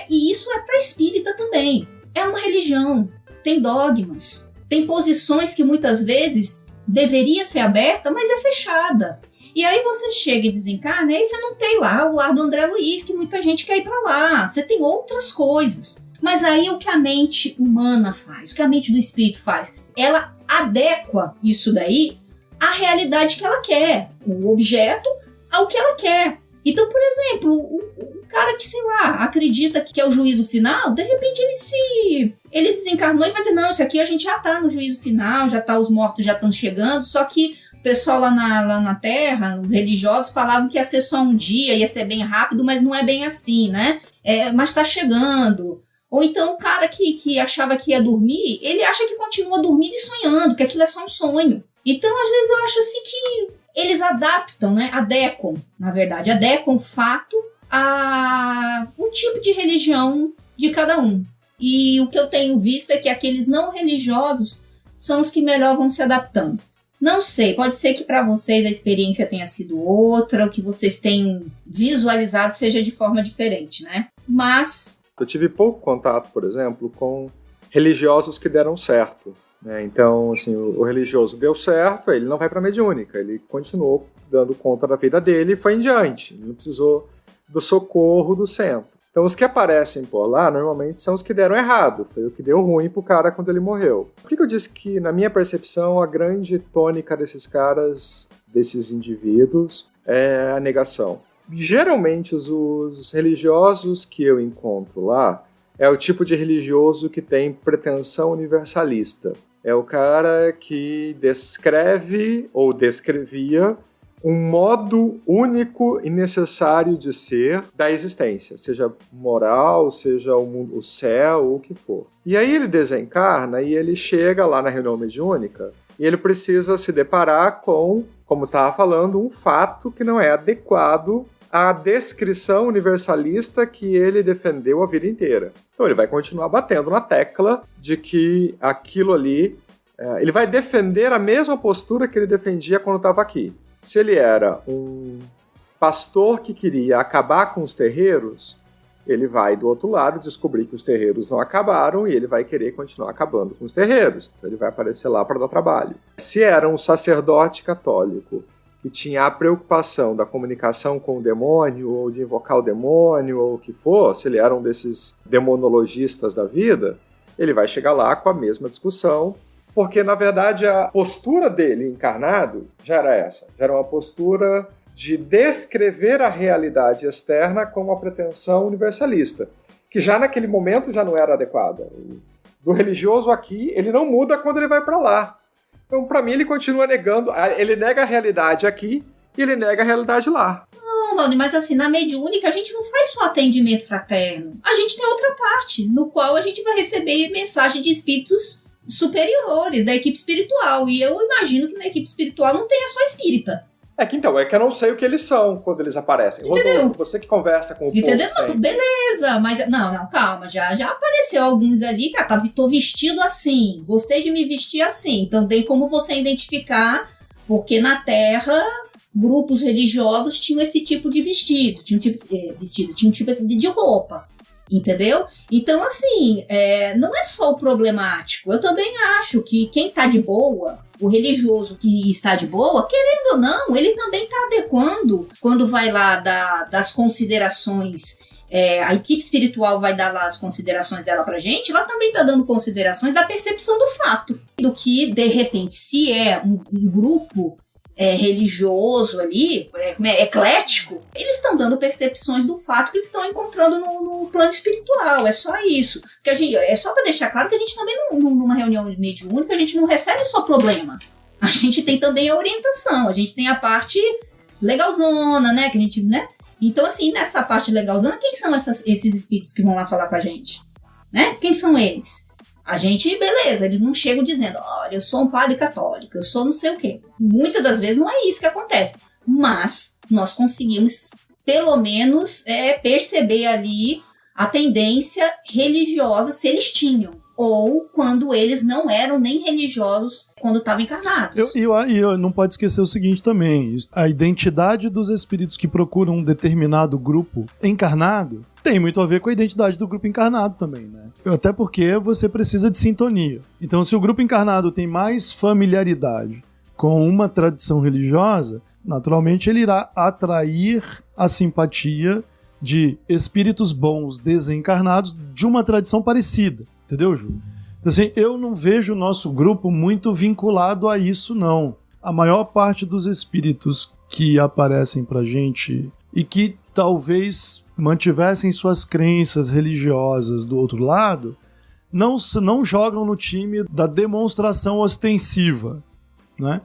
e isso é para espírita também, é uma religião, tem dogmas, tem posições que muitas vezes deveria ser aberta, mas é fechada. E aí você chega e desencarna, e aí você não tem lá o lar do André Luiz, que muita gente quer ir para lá. Você tem outras coisas. Mas aí o que a mente humana faz, o que a mente do espírito faz, ela adequa isso daí à realidade que ela quer, o objeto ao que ela quer. Então, por exemplo, o cara que, sei lá, acredita que é o juízo final, de repente ele desencarnou e vai dizer, não, isso aqui a gente já tá no juízo final, já tá, os mortos já estão chegando, só que o pessoal lá na Terra, os religiosos, falavam que ia ser só um dia, ia ser bem rápido, mas não é bem assim, né? Mas tá chegando. Ou então o cara que achava que ia dormir, ele acha que continua dormindo e sonhando, que aquilo é só um sonho. Então, às vezes eu acho assim que eles adaptam, né? Adequam o fato a um tipo de religião de cada um. E o que eu tenho visto é que aqueles não religiosos são os que melhor vão se adaptando. Não sei, pode ser que para vocês a experiência tenha sido outra, o que vocês tenham visualizado seja de forma diferente, né? Mas...
eu tive pouco contato, por exemplo, com religiosos que deram certo. Então, assim, o religioso deu certo, ele não vai para a mediúnica, ele continuou dando conta da vida dele e foi em diante, ele não precisou do socorro do centro. Então, os que aparecem por lá, normalmente, são os que deram errado, foi o que deu ruim pro cara quando ele morreu. Por que eu disse que, na minha percepção, a grande tônica desses caras, desses indivíduos, é a negação? Geralmente, os religiosos que eu encontro lá, é o tipo de religioso que tem pretensão universalista. É o cara que descreve ou descrevia um modo único e necessário de ser da existência, seja moral, seja o mundo, o céu, o que for. E aí ele desencarna e ele chega lá na reunião mediúnica e ele precisa se deparar com, como estava falando, um fato que não é adequado à descrição universalista que ele defendeu a vida inteira. Então ele vai continuar batendo na tecla de que aquilo ali... ele vai defender a mesma postura que ele defendia quando estava aqui. Se ele era um pastor que queria acabar com os terreiros, ele vai do outro lado descobrir que os terreiros não acabaram e ele vai querer continuar acabando com os terreiros. Então ele vai aparecer lá para dar trabalho. Se era um sacerdote católico que tinha a preocupação da comunicação com o demônio, ou de invocar o demônio, ou o que for, se ele era um desses demonologistas da vida, ele vai chegar lá com a mesma discussão, porque, na verdade, a postura dele encarnado já era essa. Já era uma postura de descrever a realidade externa com uma pretensão universalista, que já naquele momento já não era adequada. Do religioso aqui, ele não muda quando ele vai para lá. Então, para mim, ele continua negando, ele nega a realidade aqui e ele nega a realidade lá.
Não, Valdir, mas assim, na mediúnica a gente não faz só atendimento fraterno. A gente tem outra parte, no qual a gente vai receber mensagem de espíritos superiores, da equipe espiritual. E eu imagino que na equipe espiritual não tenha só espírita.
É que eu não sei o que eles são quando eles aparecem.
Entendeu?
Rodolfo, você que conversa com o
Entendeu?
povo sempre.
Beleza, mas não, calma, já apareceu alguns ali, cara, tô vestido assim, gostei de me vestir assim, então tem como você identificar, porque na Terra grupos religiosos tinham esse tipo de vestido, tinham um tipo de roupa. Entendeu? Então, assim, não é só o problemático. Eu também acho que quem tá de boa, o religioso que está de boa, querendo ou não, ele também tá adequando, quando vai lá das considerações, a equipe espiritual vai dar lá as considerações dela pra gente, ela também tá dando considerações da percepção do fato. Do que, de repente, se é um grupo religioso ali, eclético, eles estão dando percepções do fato que eles estão encontrando no plano espiritual, é só isso. Que é só para deixar claro que a gente também, numa reunião mediúnica, a gente não recebe só problema. A gente tem também a orientação, a gente tem a parte legalzona, né, que a gente, né? Então, assim, nessa parte legalzona, quem são esses espíritos que vão lá falar com a gente? Né? Quem são eles? A gente, beleza, eles não chegam dizendo, olha, eu sou um padre católico, eu sou não sei o quê. Muitas das vezes não é isso que acontece. Mas nós conseguimos, pelo menos, perceber ali a tendência religiosa, se eles tinham. Ou quando eles não eram nem religiosos quando estavam encarnados.
E não pode esquecer o seguinte também, a identidade dos espíritos que procuram um determinado grupo encarnado tem muito a ver com a identidade do grupo encarnado também, né? Até porque você precisa de sintonia. Então, se o grupo encarnado tem mais familiaridade com uma tradição religiosa, naturalmente ele irá atrair a simpatia de espíritos bons desencarnados de uma tradição parecida. Entendeu, Júlio? Então, assim, eu não vejo o nosso grupo muito vinculado a isso, não. A maior parte dos espíritos que aparecem pra gente e que talvez mantivessem suas crenças religiosas do outro lado, não jogam no time da demonstração ostensiva, né?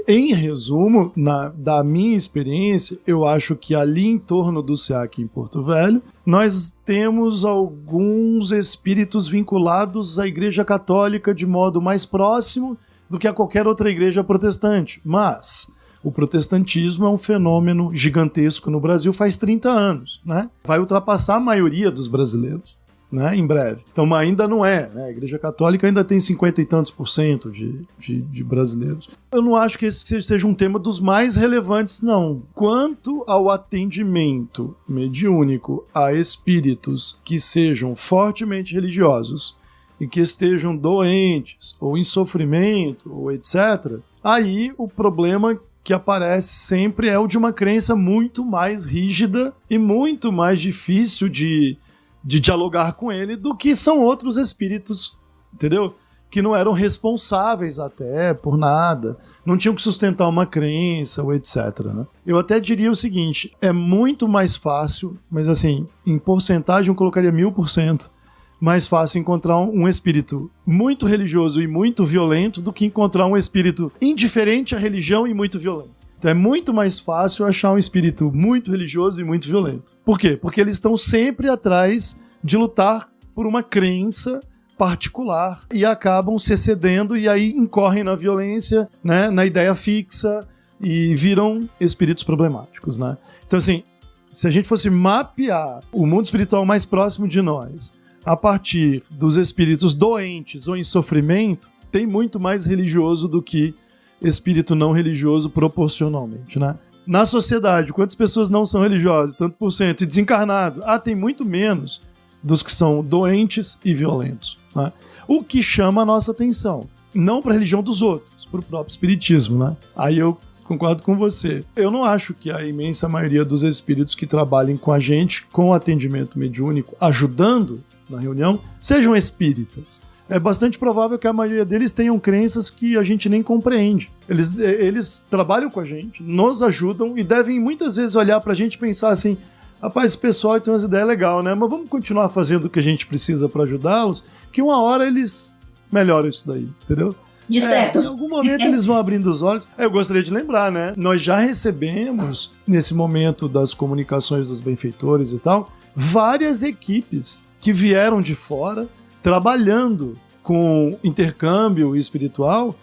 Em resumo, da minha experiência, eu acho que ali em torno do SEAC em Porto Velho, nós temos alguns espíritos vinculados à Igreja Católica de modo mais próximo do que a qualquer outra igreja protestante. Mas o protestantismo é um fenômeno gigantesco no Brasil faz 30 anos, né? Vai ultrapassar a maioria dos brasileiros, né, em breve. Então ainda não é, né? A Igreja Católica ainda tem 50 e tantos % de brasileiros. Eu não acho que esse seja um tema dos mais relevantes, não. Quanto ao atendimento mediúnico a espíritos que sejam fortemente religiosos e que estejam doentes ou em sofrimento ou etc., aí o problema que aparece sempre é o de uma crença muito mais rígida e muito mais difícil de dialogar com ele do que são outros espíritos, entendeu? Que não eram responsáveis até por nada, não tinham que sustentar uma crença ou etc, né? Eu até diria o seguinte, é muito mais fácil, mas assim, em porcentagem eu colocaria 1000%, mais fácil encontrar um espírito muito religioso e muito violento do que encontrar um espírito indiferente à religião e muito violento. Então é muito mais fácil achar um espírito muito religioso e muito violento. Por quê? Porque eles estão sempre atrás de lutar por uma crença particular e acabam se excedendo e aí incorrem na violência, né, na ideia fixa e viram espíritos problemáticos, né? Então assim, se a gente fosse mapear o mundo espiritual mais próximo de nós a partir dos espíritos doentes ou em sofrimento, tem muito mais religioso do que espírito não religioso proporcionalmente, né? Na sociedade, quantas pessoas não são religiosas, tanto por cento, e desencarnado? Tem muito menos dos que são doentes e violentos, né? O que chama a nossa atenção, não para a religião dos outros, para o próprio espiritismo, né? Aí eu concordo com você. Eu não acho que a imensa maioria dos espíritos que trabalhem com a gente, com atendimento mediúnico, ajudando na reunião, sejam espíritas. É bastante provável que a maioria deles tenham crenças que a gente nem compreende. Eles trabalham com a gente, nos ajudam e devem muitas vezes olhar pra gente e pensar assim, rapaz, esse pessoal tem umas ideias legais, né? Mas vamos continuar fazendo o que a gente precisa pra ajudá-los, que uma hora eles melhoram isso daí, entendeu? Em algum momento eles vão abrindo os olhos. Eu gostaria de lembrar, né? Nós já recebemos, nesse momento das comunicações dos benfeitores e tal, várias equipes que vieram de fora trabalhando com intercâmbio espiritual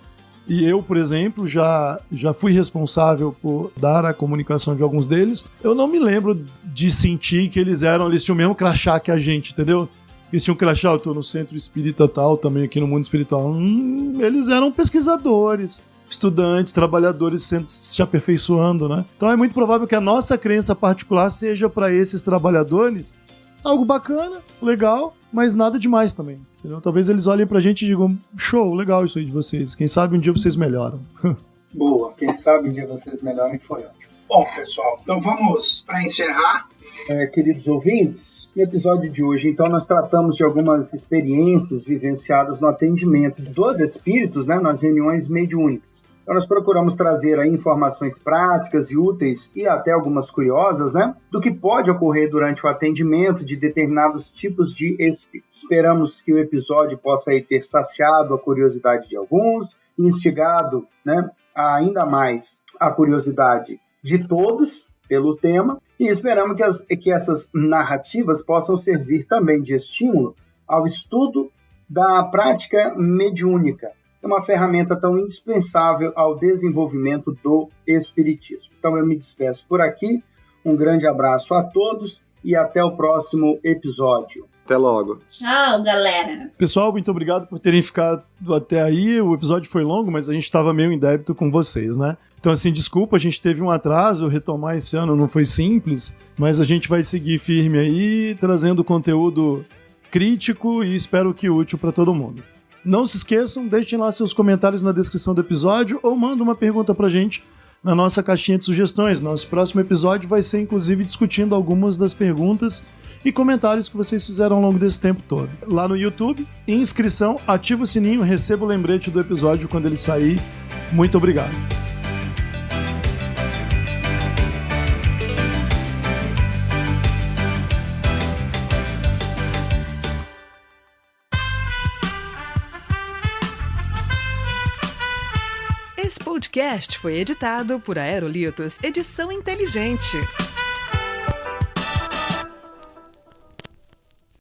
e eu, por exemplo, já fui responsável por dar a comunicação de alguns deles, eu não me lembro de sentir que eles tinham o mesmo crachá que a gente, entendeu? Eles tinham crachá, eu tô no centro espírita tal, também aqui no mundo espiritual. Eles eram pesquisadores, estudantes, trabalhadores se aperfeiçoando, né? Então é muito provável que a nossa crença particular seja para esses trabalhadores algo bacana, legal, mas nada demais também, entendeu? Talvez eles olhem pra gente e digam, show, legal isso aí de vocês, quem sabe um dia vocês melhoram.
Boa, quem sabe um dia vocês melhoram, foi ótimo. Bom, pessoal, então vamos para encerrar. Queridos ouvintes, no episódio de hoje, então, nós tratamos de algumas experiências vivenciadas no atendimento dos espíritos, né, nas reuniões mediúnicas. Então, nós procuramos trazer aí informações práticas e úteis e até algumas curiosas, né, do que pode ocorrer durante o atendimento de determinados tipos de espíritos. Esperamos que o episódio possa aí ter saciado a curiosidade de alguns, instigado, né, ainda mais a curiosidade de todos pelo tema, e esperamos que essas narrativas possam servir também de estímulo ao estudo da prática mediúnica, uma ferramenta tão indispensável ao desenvolvimento do espiritismo. Então eu me despeço por aqui, um grande abraço a todos e até o próximo episódio.
Até logo.
Tchau, galera.
Pessoal, muito obrigado por terem ficado até aí. O episódio foi longo, mas a gente estava meio em débito com vocês, né? Então, assim, desculpa, a gente teve um atraso, retomar esse ano não foi simples, mas a gente vai seguir firme aí, trazendo conteúdo crítico e espero que útil para todo mundo. Não se esqueçam, deixem lá seus comentários na descrição do episódio ou mandem uma pergunta pra gente na nossa caixinha de sugestões. Nosso próximo episódio vai ser, inclusive, discutindo algumas das perguntas e comentários que vocês fizeram ao longo desse tempo todo. Lá no YouTube, inscrição, ativa o sininho, receba o lembrete do episódio quando ele sair. Muito obrigado.
Esse podcast foi editado por Aerolitos Edição Inteligente.